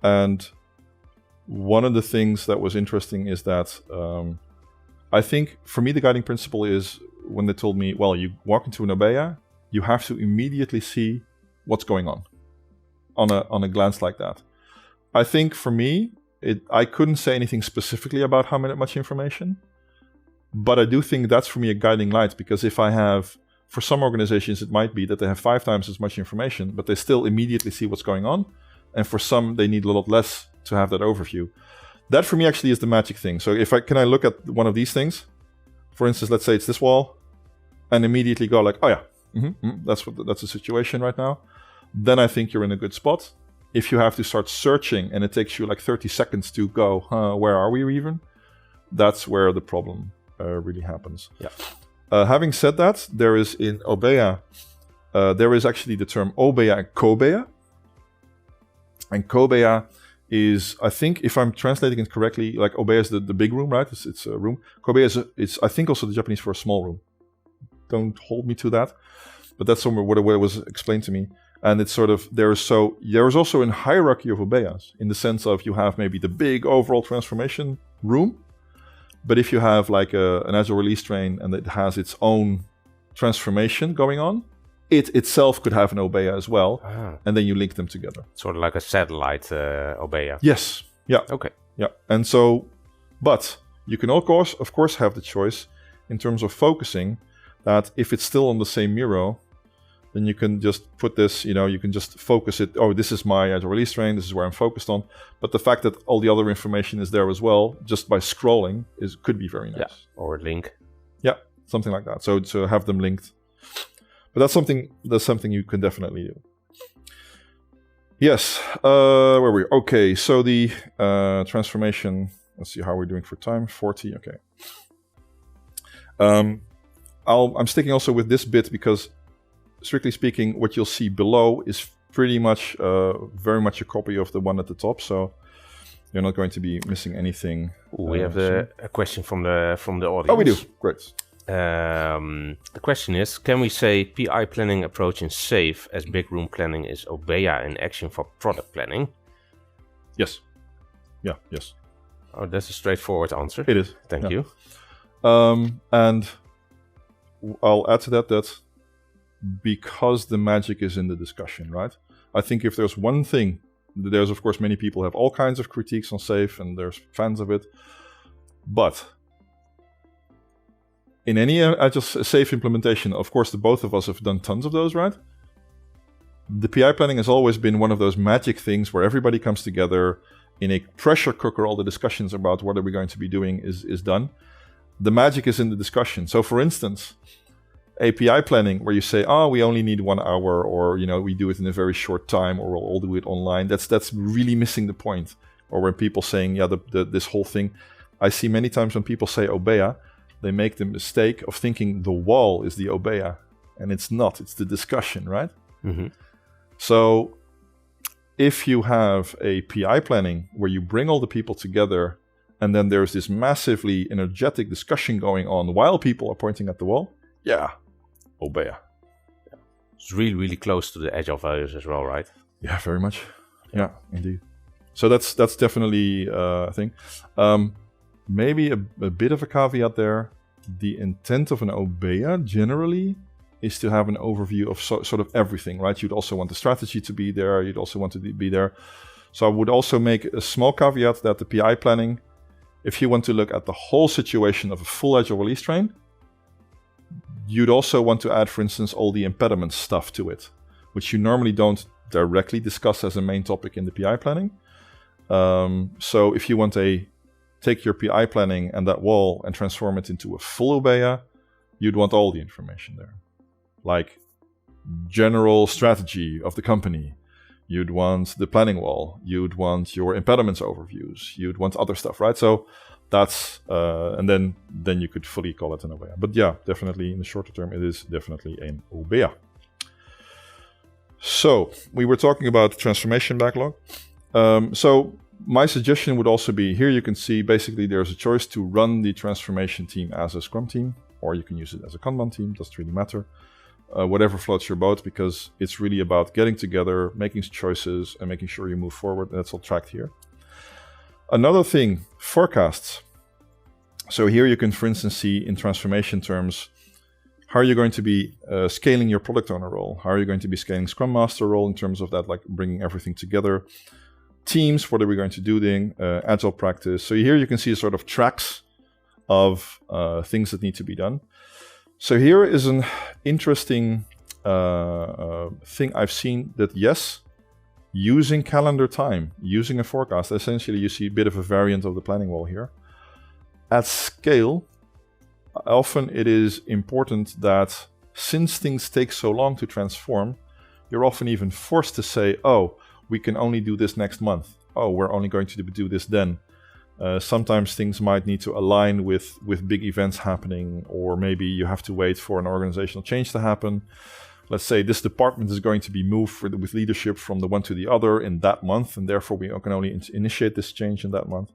and one of the things that was interesting is that I think for me the guiding principle is when they told me, well, you walk into an Obeya, you have to immediately see what's going on a glance like that. I think for me, I couldn't say anything specifically about how much information, but I do think that's for me a guiding light, because if I have, for some organizations, it might be that they have 5 times as much information, but they still immediately see what's going on. And for some, they need a lot less to have that overview. That for me actually is the magic thing. So can I look at one of these things? For instance, let's say it's this wall, and immediately go like, oh yeah, that's the situation right now. Then I think you're in a good spot. If you have to start searching and it takes you like 30 seconds to go, where are we even? That's where the problem really happens. Yeah. Having said that, there is in Obeya, there is actually the term Obeya and Kobeya. And Kobeya is, I think, if I'm translating it correctly, like Obeya is the big room, right? It's a room. Kobeya is I think also the Japanese for a small room. Don't hold me to that, but that's somewhere what it was explained to me. And it's sort of, there is also a hierarchy of Obeyas, in the sense of you have maybe the big overall transformation room, but if you have like an agile release train and it has its own transformation going on, it itself could have an Obeya as well, and then you link them together. Sort of like a satellite Obeya. Yes. Yeah. Okay. Yeah. And so, but you can of course have the choice in terms of focusing, that if it's still on the same Miro, then you can just put this, you can just focus it. Oh, this is my agile release train. This is where I'm focused on. But the fact that all the other information is there as well, just by scrolling, could be very nice. Yeah. Or a link. Yeah, something like that. So to have them linked. But that's something you can definitely do. Yes. Where were we? Okay. So the transformation. Let's see how we're doing for time. 40. Okay. I'm sticking also with this bit because, strictly speaking, what you'll see below is pretty much very much a copy of the one at the top. So you're not going to be missing anything. We have a question from the audience. Oh, we do. Great. The question is, can we say PI planning approach in SAFe as big room planning is Obeya in action for product planning? Yes. Yeah, yes. Oh, that's a straightforward answer. It is. Thank you. And I'll add to that because the magic is in the discussion, right? I think if there's one thing, there's of course many people have all kinds of critiques on SAFe and there's fans of it, but in any Agile SAFe implementation, of course, the both of us have done tons of those, right? The PI planning has always been one of those magic things where everybody comes together in a pressure cooker. All the discussions about what are we going to be doing is done. The magic is in the discussion. So, for instance, API planning where you say, "Oh, we only need 1 hour," or we do it in a very short time, or we'll all do it online. That's really missing the point. Or when people saying, "Yeah, this whole thing," I see many times when people say Obeya, they make the mistake of thinking the wall is the Obeya, and it's not. It's the discussion, right? Mm-hmm. So if you have a PI planning where you bring all the people together and then there's this massively energetic discussion going on while people are pointing at the wall, yeah, Obeya. It's really, really close to the Agile values as well, right? Yeah, very much. Yeah, indeed. So that's definitely a thing. Maybe a bit of a caveat there. The intent of an Obeya generally is to have an overview of sort of everything, right? You'd also want the strategy to be there. You'd also want to be there. So I would also make a small caveat that the PI planning, if you want to look at the whole situation of a full Agile release train, you'd also want to add, for instance, all the impediment stuff to it, which you normally don't directly discuss as a main topic in the PI planning. So if you want to take your PI planning and that wall and transform it into a full Obeya, you'd want all the information there. Like general strategy of the company. You'd want the planning wall. You'd want your impediments overviews. You'd want other stuff, right? So that's, and then you could fully call it an Obeya. But yeah, definitely in the shorter term, it is definitely an Obeya. So we were talking about transformation backlog. So my suggestion would also be, here you can see basically there's a choice to run the transformation team as a Scrum team, or you can use it as a Kanban team, doesn't really matter. Whatever floats your boat, because it's really about getting together, making choices, and making sure you move forward. That's all tracked here. Another thing, forecasts. So here you can, for instance, see in transformation terms, how are you going to be scaling your product owner role? How are you going to be scaling Scrum Master role in terms of that, like bringing everything together? Teams, what are we going to do then? Agile practice. So here you can see sort of tracks of things that need to be done. So here is an interesting thing I've seen that, yes, using calendar time, using a forecast, essentially you see a bit of a variant of the planning wall here. At scale, often it is important that since things take so long to transform, you're often even forced to say, oh, we can only do this next month. Oh, we're only going to do this then. Sometimes things might need to align with big events happening, or maybe you have to wait for an organizational change to happen. Let's say this department is going to be moved with leadership from the one to the other in that month, and therefore we can only initiate this change in that month.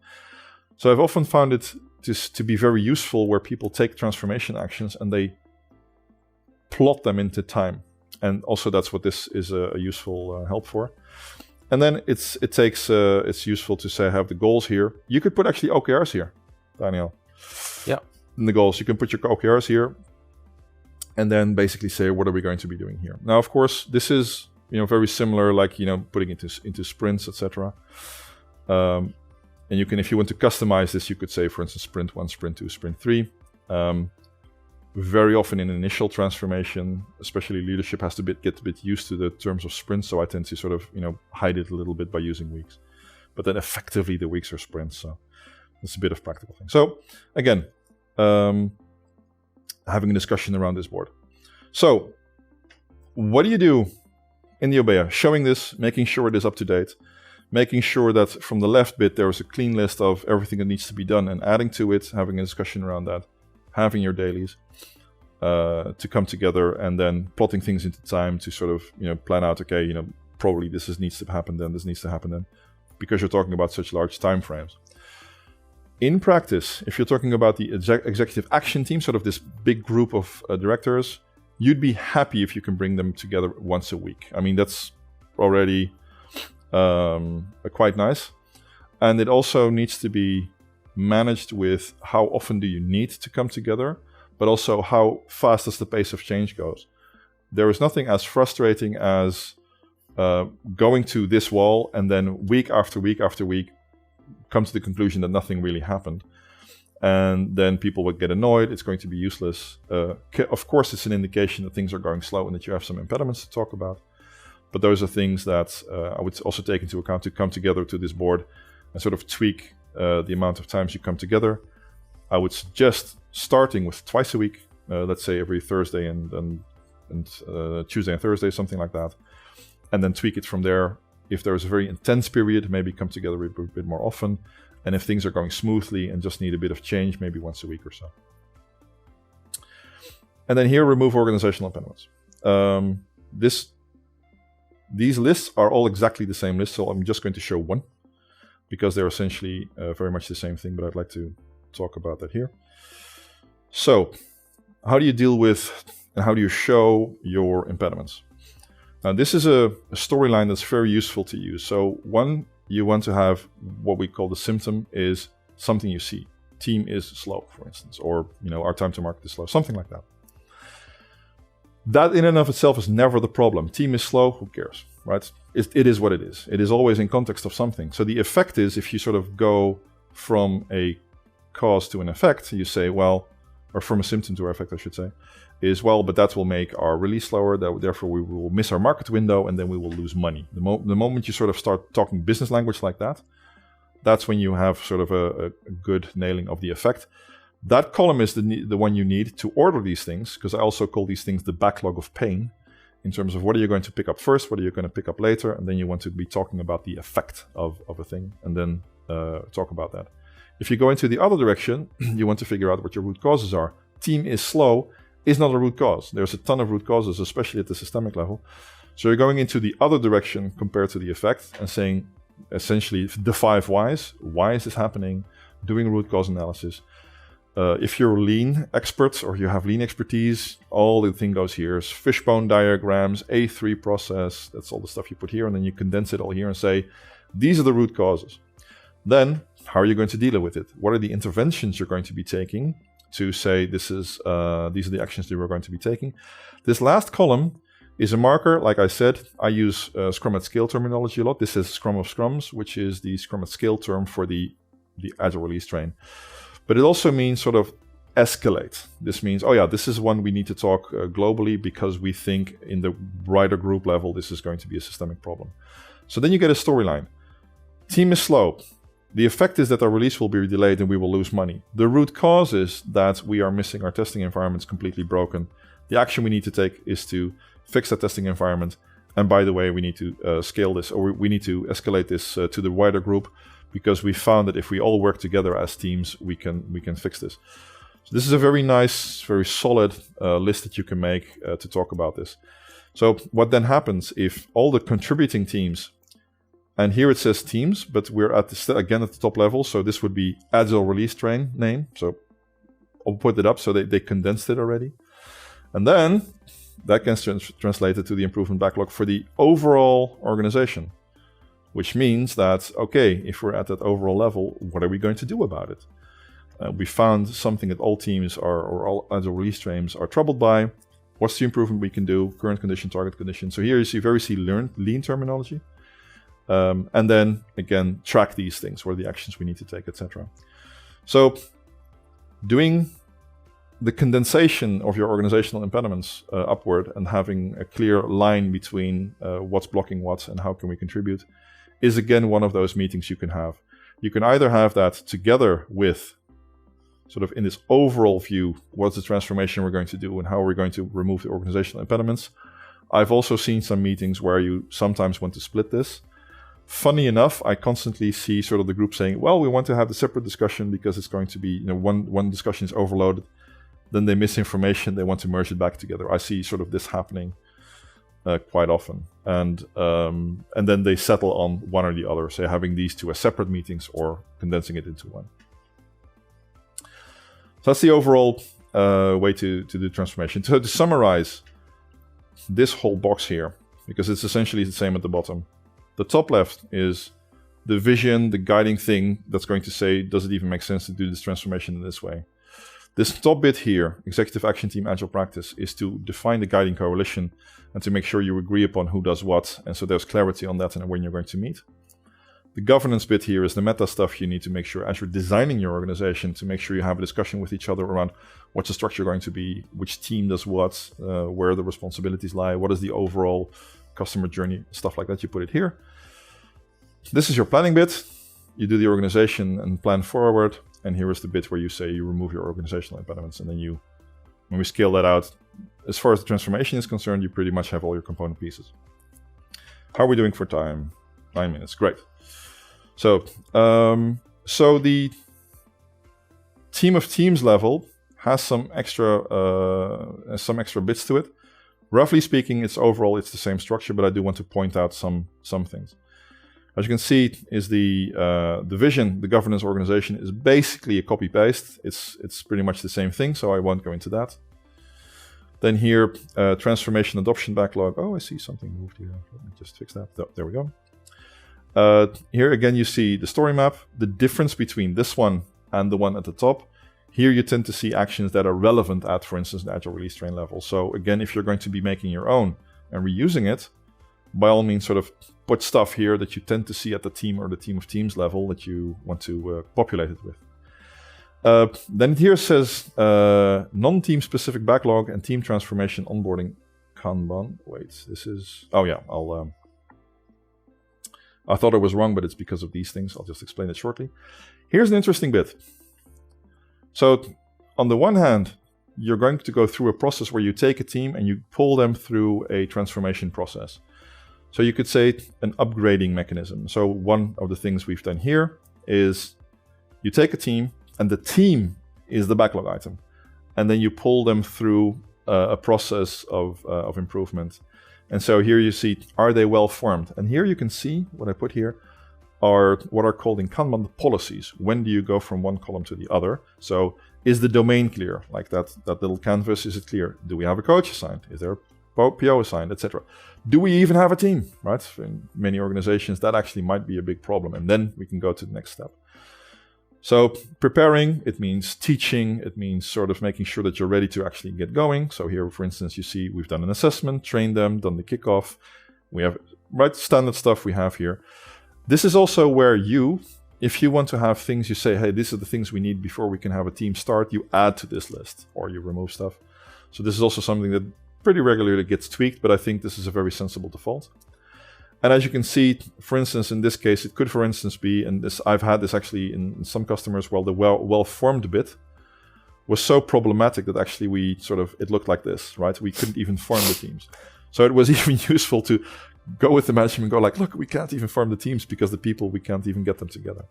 So I've often found it to be very useful where people take transformation actions and they plot them into time. And also that's what this is a useful help for. And then it's useful to say, have the goals here. You could put actually OKRs here, Daniel. Yeah. In the goals, you can put your OKRs here, and then basically say, what are we going to be doing here? Now, of course, this is very similar, like putting it into sprints, etc. And you can, if you want to customize this, you could say, for instance, sprint 1, sprint 2, sprint 3. Very often in initial transformation, especially leadership has to get a bit used to the terms of sprints. So I tend to sort of, hide it a little bit by using weeks. But then effectively the weeks are sprints. So it's a bit of practical thing. So again, having a discussion around this board. So what do you do in the Obeya? Showing this, making sure it is up to date, making sure that from the left bit, there is a clean list of everything that needs to be done and adding to it, having a discussion around that. Having your dailies to come together, and then plotting things into time to sort of plan out, okay, probably this needs to happen then, this needs to happen then, because you're talking about such large time frames. In practice, if you're talking about the executive action team, sort of this big group of directors, you'd be happy if you can bring them together once a week. I mean, that's already quite nice. And it also needs to be managed with how often do you need to come together, but also how fast does the pace of change goes. There is nothing as frustrating as going to this wall and then week after week after week come to the conclusion that nothing really happened. And then people would get annoyed, it's going to be useless. Of course, it's an indication that things are going slow and that you have some impediments to talk about. But those are things that I would also take into account to come together to this board and sort of tweak the amount of times you come together. I would suggest starting with twice a week, let's say every Thursday and Tuesday and Thursday, something like that. And then tweak it from there. If there is a very intense period, maybe come together a bit more often. And if things are going smoothly and just need a bit of change, maybe once a week or so. And then here, remove organizational impediments. These lists are all exactly the same list, so I'm just going to show one because they're essentially very much the same thing, but I'd like to talk about that here. So, how do you deal with and how do you show your impediments? Now, this is a storyline that's very useful to use. So, one, you want to have what we call the symptom is something you see. Team is slow, for instance, or our time to market is slow, something like that. That in and of itself is never the problem. Team is slow, who cares, right? It is what it is. It is always in context of something. So the effect is if you sort of go from a cause to an effect, you say, well, or from a symptom to an effect, I should say, is, well, but that will make our release slower, therefore we will miss our market window, and then we will lose money. The moment you sort of start talking business language like that, that's when you have sort of a good nailing of the effect. That column is the one you need to order these things, because I also call these things the backlog of pain, in terms of what are you going to pick up first, what are you going to pick up later, and then you want to be talking about the effect of a thing, and then talk about that. If you go into the other direction, you want to figure out what your root causes are. Team is slow is not a root cause. There's a ton of root causes, especially at the systemic level. So you're going into the other direction compared to the effect and saying, essentially, the 5 whys. Why is this happening? Doing root cause analysis. If you're lean experts or you have lean expertise, all the thing goes here is fishbone diagrams, A3 process. That's all the stuff you put here. And then you condense it all here and say, these are the root causes. Then, how are you going to deal with it? What are the interventions you're going to be taking to say these are the actions that we're going to be taking? This last column is a marker. Like I said, I use Scrum at Scale terminology a lot. This is Scrum of Scrums, which is the Scrum at Scale term for the Agile release train. But it also means sort of escalate. This means, oh yeah, this is one we need to talk globally because we think in the wider group level, this is going to be a systemic problem. So then you get a storyline. Team is slow. The effect is that our release will be delayed and we will lose money. The root cause is that we are missing our testing environments completely broken. The action we need to take is to fix that testing environment. And by the way, we need to scale this, or we need to escalate this to the wider group, because we found that if we all work together as teams, we can fix this. So this is a very nice, very solid list that you can make to talk about this. So what then happens if all the contributing teams, and here it says teams, but we're again at the top level, so this would be Agile release train name. So I'll put it up so they condensed it already. And then that gets translated to the improvement backlog for the overall organization, which means that, okay, if we're at that overall level, what are we going to do about it? We found something that all teams or all Agile release streams are troubled by. What's the improvement we can do? Current condition, target condition. So here you see lean terminology. And then, again, track these things. What are the actions we need to take, etc. So doing the condensation of your organizational impediments upward and having a clear line between what's blocking what and how can we contribute is, again, one of those meetings you can have. You can either have that together with sort of in this overall view, what's the transformation we're going to do and how are we going to remove the organizational impediments. I've also seen some meetings where you sometimes want to split this. Funny enough, I constantly see sort of the group saying, well, we want to have the separate discussion because it's going to be, one discussion is overloaded. Then they miss information. They want to merge it back together. I see sort of this happening quite often. And then they settle on one or the other, say having these two as separate meetings or condensing it into one. So that's the overall way to do transformation. So to summarize this whole box here, because it's essentially the same at the bottom. The top left is the vision, the guiding thing that's going to say, does it even make sense to do this transformation in this way? This top bit here, Executive Action Team Agile Practice, is to define the guiding coalition and to make sure you agree upon who does what, and so there's clarity on that and when you're going to meet. The governance bit here is the meta stuff you need to make sure as you're designing your organization to make sure you have a discussion with each other around what's the structure going to be, which team does what, where the responsibilities lie, what is the overall customer journey, stuff like that. You put it here. This is your planning bit. You do the organization and plan forward. And here is the bit where you say you remove your organizational impediments. And then when we scale that out, as far as the transformation is concerned, you pretty much have all your component pieces. How are we doing for time? 9 minutes, great. So the team of teams level has some extra bits to it. Roughly speaking, it's the same structure, but I do want to point out some things. As you can see, is the vision, the governance organization is basically a copy paste. It's pretty much the same thing, so I won't go into that. Then here, transformation adoption backlog. Oh, I see something moved here. Let me just fix that. There we go. Here again, you see the story map. The difference between this one and the one at the top. Here you tend to see actions that are relevant at, for instance, the Agile Release Train level. So again, if you're going to be making your own and reusing it, by all means, sort of put stuff here that you tend to see at the team or the team of teams level that you want to populate it with. Then here says non-team specific backlog and team transformation onboarding Kanban. Wait, this is... Oh yeah, I thought I was wrong, but it's because of these things. I'll just explain it shortly. Here's an interesting bit. So on the one hand, you're going to go through a process where you take a team and you pull them through a transformation process. So you could say an upgrading mechanism. So one of the things we've done here is you take a team and the team is the backlog item. And then you pull them through a process of improvement. And so here you see, are they well formed? And here you can see what I put here are what are called in Kanban the policies. When do you go from one column to the other? So is the domain clear? Like that little canvas, is it clear? Do we have a coach assigned? Is there a PO assigned, etc.? Do we even have a team, right? In many organizations, that actually might be a big problem. And then we can go to the next step. So preparing, it means teaching. It means sort of making sure that you're ready to actually get going. So here, for instance, you see we've done an assessment, trained them, done the kickoff. We have standard stuff we have here. This is also where if you want to have things, you say, hey, these are the things we need before we can have a team start, you add to this list or you remove stuff. So this is also something that pretty regularly gets tweaked, but I think this is a very sensible default. And as you can see, for instance, in this case, it could, for instance, be, and this I've had this actually in some customers, well, the well-formed bit was so problematic that actually it looked like this, right? We couldn't even form the teams. So it was even useful to go with the management and go like, look, we can't even form the teams because the people, we can't even get them together.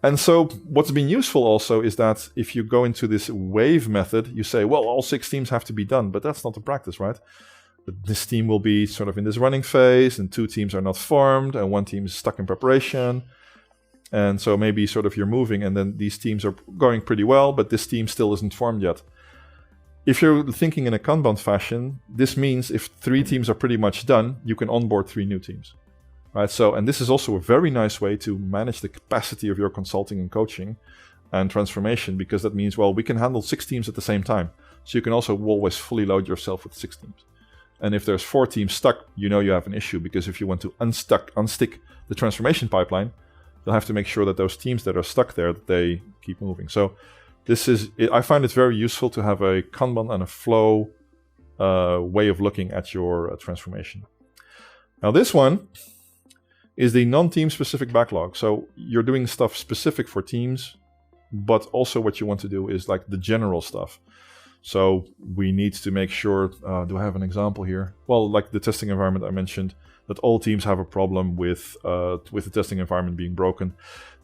And so what's been useful also is that if you go into this wave method, you say, well, all 6 teams have to be done, but that's not the practice, right? This team will be sort of in this running phase and 2 teams are not formed and 1 team is stuck in preparation. And so maybe sort of you're moving and then these teams are going pretty well, but this team still isn't formed yet. If you're thinking in a Kanban fashion, this means if 3 teams are pretty much done, you can onboard 3 new teams. Right, so, and this is also a very nice way to manage the capacity of your consulting and coaching and transformation, because that means, well, we can handle 6 teams at the same time. So you can also always fully load yourself with 6 teams. And if there's 4 teams stuck, you know you have an issue, because if you want to unstick the transformation pipeline, you'll have to make sure that those teams that are stuck there, that they keep moving. So I find it very useful to have a Kanban and a flow way of looking at your transformation. Now this one is the non-team specific backlog. So you're doing stuff specific for teams, but also what you want to do is like the general stuff. So we need to make sure, do I have an example here? Well, like the testing environment I mentioned, that all teams have a problem with the testing environment being broken.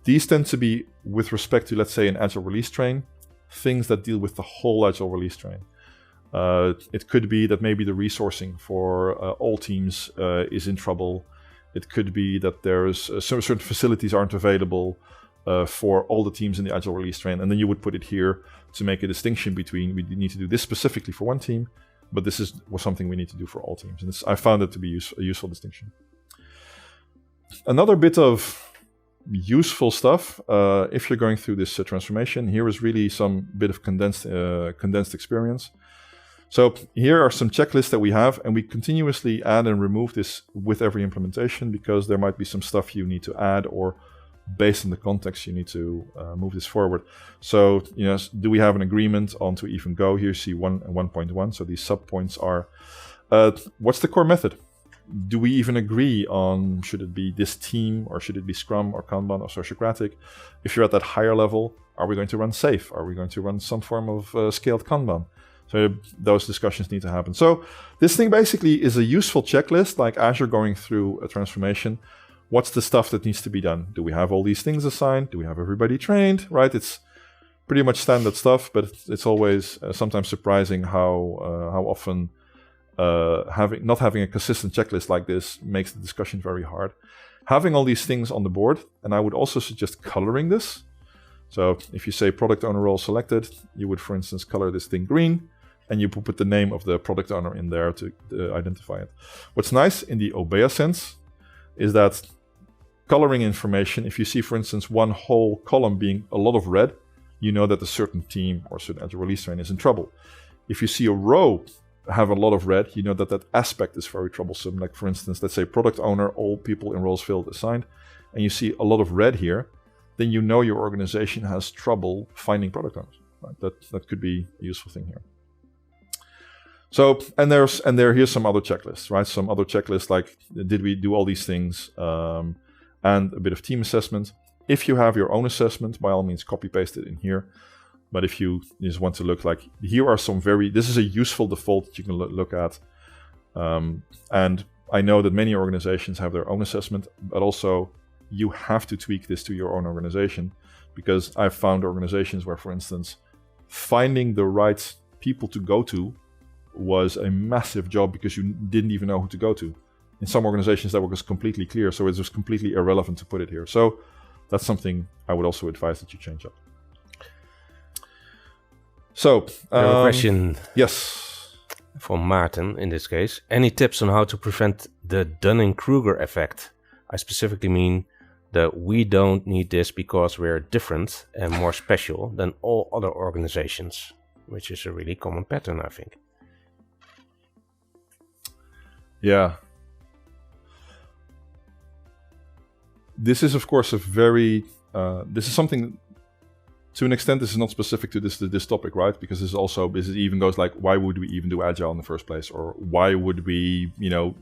These tend to be, with respect to, let's say, an Agile Release Train, things that deal with the whole Agile Release Train. It could be that maybe the resourcing for all teams is in trouble. It could be that there's certain facilities aren't available. for all the teams in the Agile release train, and then you would put it here to make a distinction between we need to do this specifically for one team, but this was something we need to do for all teams. And I found it to be a useful distinction. Another bit of useful stuff, if you're going through this transformation, here is really some bit of condensed experience. So here are some checklists that we have, and we continuously add and remove this with every implementation, because there might be some stuff you need to add, or based on the context you need to move this forward. So, do we have an agreement on to even go? Here you see 1 and 1.1. So these subpoints are, what's the core method? Do we even agree on, should it be this team, or should it be Scrum or Kanban or Sociocratic? If you're at that higher level, are we going to run SAFe? Are we going to run some form of scaled Kanban? So those discussions need to happen. So this thing basically is a useful checklist, like as you're going through a transformation. What's the stuff that needs to be done? Do we have all these things assigned? Do we have everybody trained? Right? It's pretty much standard stuff, but it's always sometimes surprising how often not having a consistent checklist like this makes the discussion very hard. Having all these things on the board, and I would also suggest coloring this. So if you say product owner role selected, you would, for instance, color this thing green, and you put the name of the product owner in there to identify it. What's nice in the Obeya sense is that coloring information, if you see, for instance, one whole column being a lot of red, you know that a certain team or certain Agile release train is in trouble. If you see a row have a lot of red, you know that that aspect is very troublesome. Like, for instance, let's say product owner, all people in roles filled assigned, and you see a lot of red here, then you know your organization has trouble finding product owners. Right? That could be a useful thing here. So, here's some other checklists, right? Some other checklists like, did we do all these things? And a bit of team assessment. If you have your own assessment, by all means, copy paste it in here. But if you just want to look like, here are some this is a useful default that you can look at. And I know that many organizations have their own assessment, but also you have to tweak this to your own organization, because I've found organizations where, for instance, finding the right people to go to was a massive job because you didn't even know who to go to. In some organizations that was completely clear, so it was completely irrelevant to put it here. So that's something I would also advise that you change up. So, a question. Yes. From Maarten, in this case. Any tips on how to prevent the Dunning-Kruger effect? I specifically mean that we don't need this because we're different and more special than all other organizations, which is a really common pattern, I think. Yeah. This is, of course, this is something, to an extent, this is not specific to this topic, right? Because this even goes like, why would we even do Agile in the first place? Or why would we,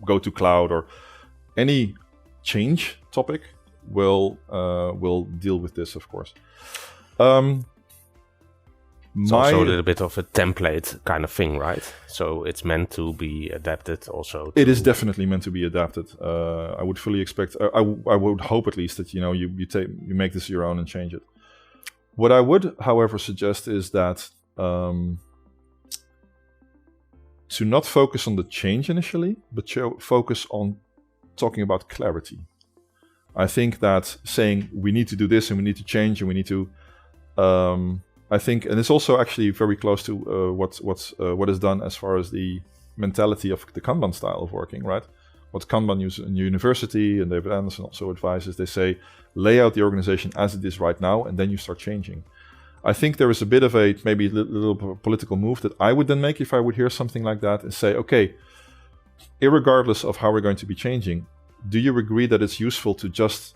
go to cloud? Or any change topic will deal with this, of course. It's also a little bit of a template kind of thing, right? So it's meant to be adapted also. It is definitely meant to be adapted. I would fully expect, I would hope at least that, you make this your own and change it. What I would, however, suggest is that to not focus on the change initially, but focus on talking about clarity. I think that saying we need to do this and we need to change and we need to, I think, and it's also actually very close to what is done as far as the mentality of the Kanban style of working, right? What Kanban uses in university, and David Anderson also advises, they say, lay out the organization as it is right now, and then you start changing. I think there is a bit of maybe a little political move that I would then make if I would hear something like that and say, okay, irregardless of how we're going to be changing, do you agree that it's useful to just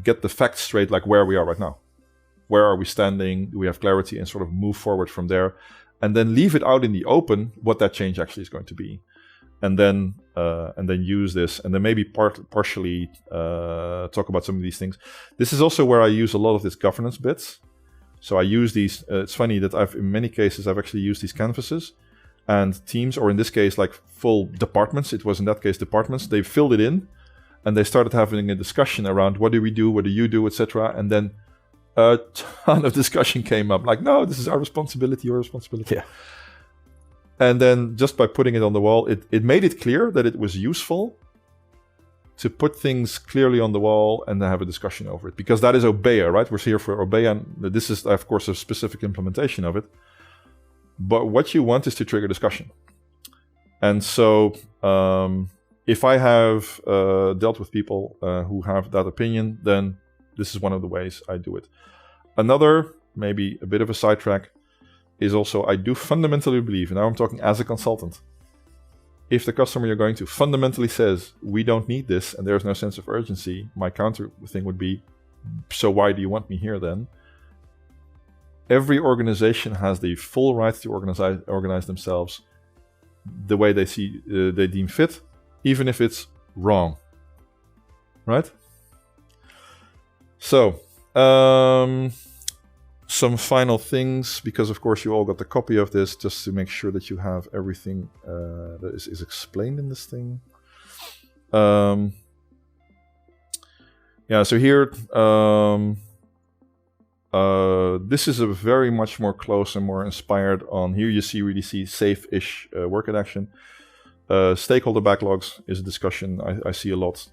get the facts straight, like where we are right now? Where are we standing? Do we have clarity, and sort of move forward from there? And then leave it out in the open what that change actually is going to be. And then use this, and then maybe partially talk about some of these things. This is also where I use a lot of this governance bits. So I use these, it's funny that in many cases, I've actually used these canvases, and teams, or in this case, like full departments, it was in that case departments, they filled it in, and they started having a discussion around what do we do, what do you do, etc. And then a ton of discussion came up, like, no, this is our responsibility, your responsibility. Yeah. And then just by putting it on the wall, it made it clear that it was useful, to put things clearly on the wall and then have a discussion over it, because that is Obeya, right? We're here for Obeya, and this is, of course, a specific implementation of it. But what you want is to trigger discussion. And so if I have dealt with people who have that opinion, then this is one of the ways I do it. Another, maybe a bit of a sidetrack, is also I do fundamentally believe, and now I'm talking as a consultant, if the customer you're going to fundamentally says, we don't need this and there's no sense of urgency, my counter thing would be, so why do you want me here then? Every organization has the full right to organize themselves the way they see they deem fit, even if it's wrong, right? So, some final things, because of course you all got the copy of this, just to make sure that you have everything that is explained in this thing. Yeah, so here, this is a very much more close and more inspired on, here you really see safe-ish work in action. Stakeholder backlogs is a discussion I see a lot.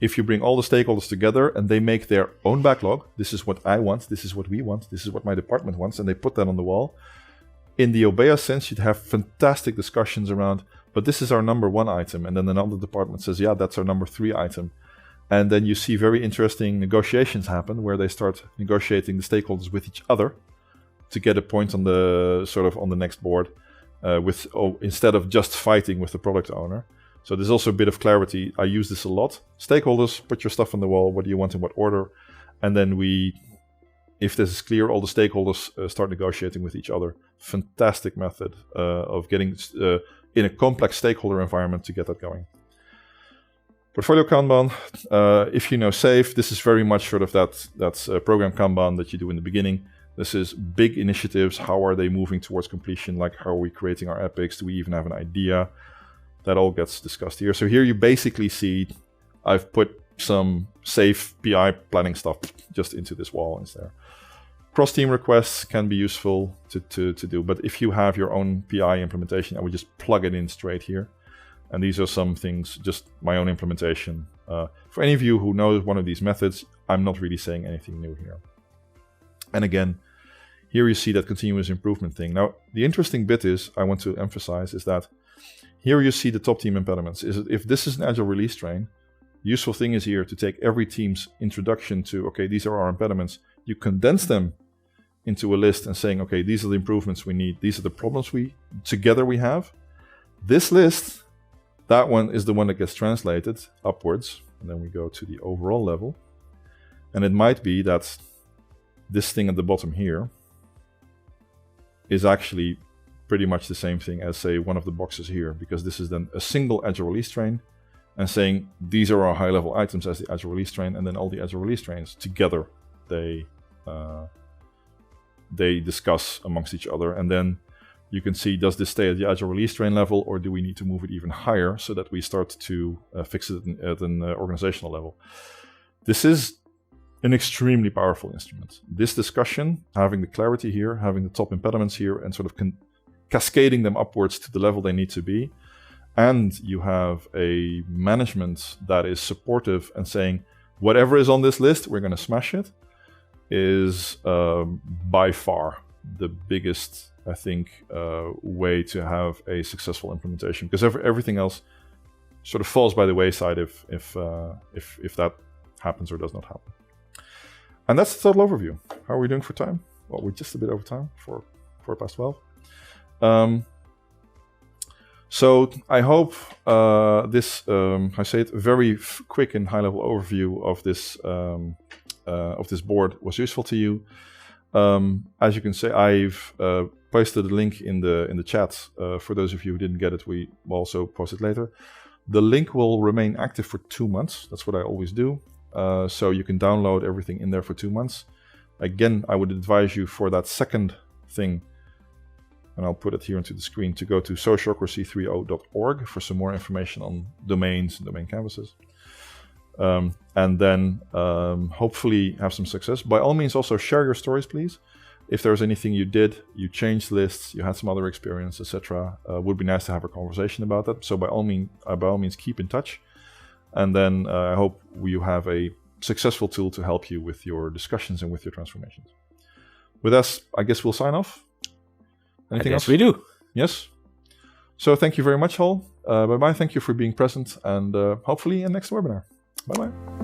If you bring all the stakeholders together and they make their own backlog, this is what I want, this is what we want, this is what my department wants, and they put that on the wall. In the Obeya sense, you'd have fantastic discussions around, but this is our number 1 item. And then another department says, yeah, that's our number 3 item. And then you see very interesting negotiations happen where they start negotiating the stakeholders with each other to get a point on the on the next board instead of just fighting with the product owner. So there's also a bit of clarity. I use this a lot. Stakeholders, put your stuff on the wall. What do you want in what order? And then if this is clear, all the stakeholders start negotiating with each other. Fantastic method of getting in a complex stakeholder environment to get that going. Portfolio Kanban, if you know SAFe, this is very much that's program Kanban that you do in the beginning. This is big initiatives. How are they moving towards completion? Like, how are we creating our epics? Do we even have an idea? That all gets discussed here. So here you basically see I've put some safe PI planning stuff just into this wall instead. Cross-team requests can be useful to do, but if you have your own PI implementation, I would just plug it in straight here. And these are some things, just my own implementation. For any of you who know one of these methods, I'm not really saying anything new here. And again, here you see that continuous improvement thing. Now, the interesting bit is, I want to emphasize, is that here you see the top team impediments. If this is an agile release train, useful thing is here to take every team's introduction to, okay, these are our impediments. You condense them into a list and saying, okay, these are the improvements we need. These are the problems we have. This list, that one is the one that gets translated upwards. And then we go to the overall level. And it might be that this thing at the bottom here is actually pretty much the same thing as, say, one of the boxes here, because this is then a single agile release train and saying these are our high-level items as the agile release train, and then all the agile release trains together they discuss amongst each other, and then you can see, does this stay at the agile release train level, or do we need to move it even higher so that we start to fix it at an organizational level? This is an extremely powerful instrument. This discussion, having the clarity here, having the top impediments here, and cascading them upwards to the level they need to be, and you have a management that is supportive and saying, whatever is on this list, we're going to smash it, is by far the biggest, I think, way to have a successful implementation, because everything else falls by the wayside if that happens or does not happen. And that's the total overview. How are we doing for time? Well, we're just a bit over time, 12:04. So I hope this, I say it, very quick and high-level overview of this board was useful to you. As you can see, I've posted a link in the chat. For those of you who didn't get it, we will also post it later. The link will remain active for 2 months. That's what I always do. So you can download everything in there for 2 months. Again, I would advise you for that second thing, and I'll put it here onto the screen, to go to sociocracy30.org for some more information on domains and domain canvases. And then hopefully have some success. By all means, also share your stories, please. If there's anything you did, you changed lists, you had some other experience, etc., would be nice to have a conversation about that. So by all means, keep in touch. And then I hope you have a successful tool to help you with your discussions and with your transformations. With us, I guess we'll sign off. Anything else? We do. Yes. So thank you very much, all. Bye-bye. Thank you for being present, and hopefully in next webinar. Bye-bye.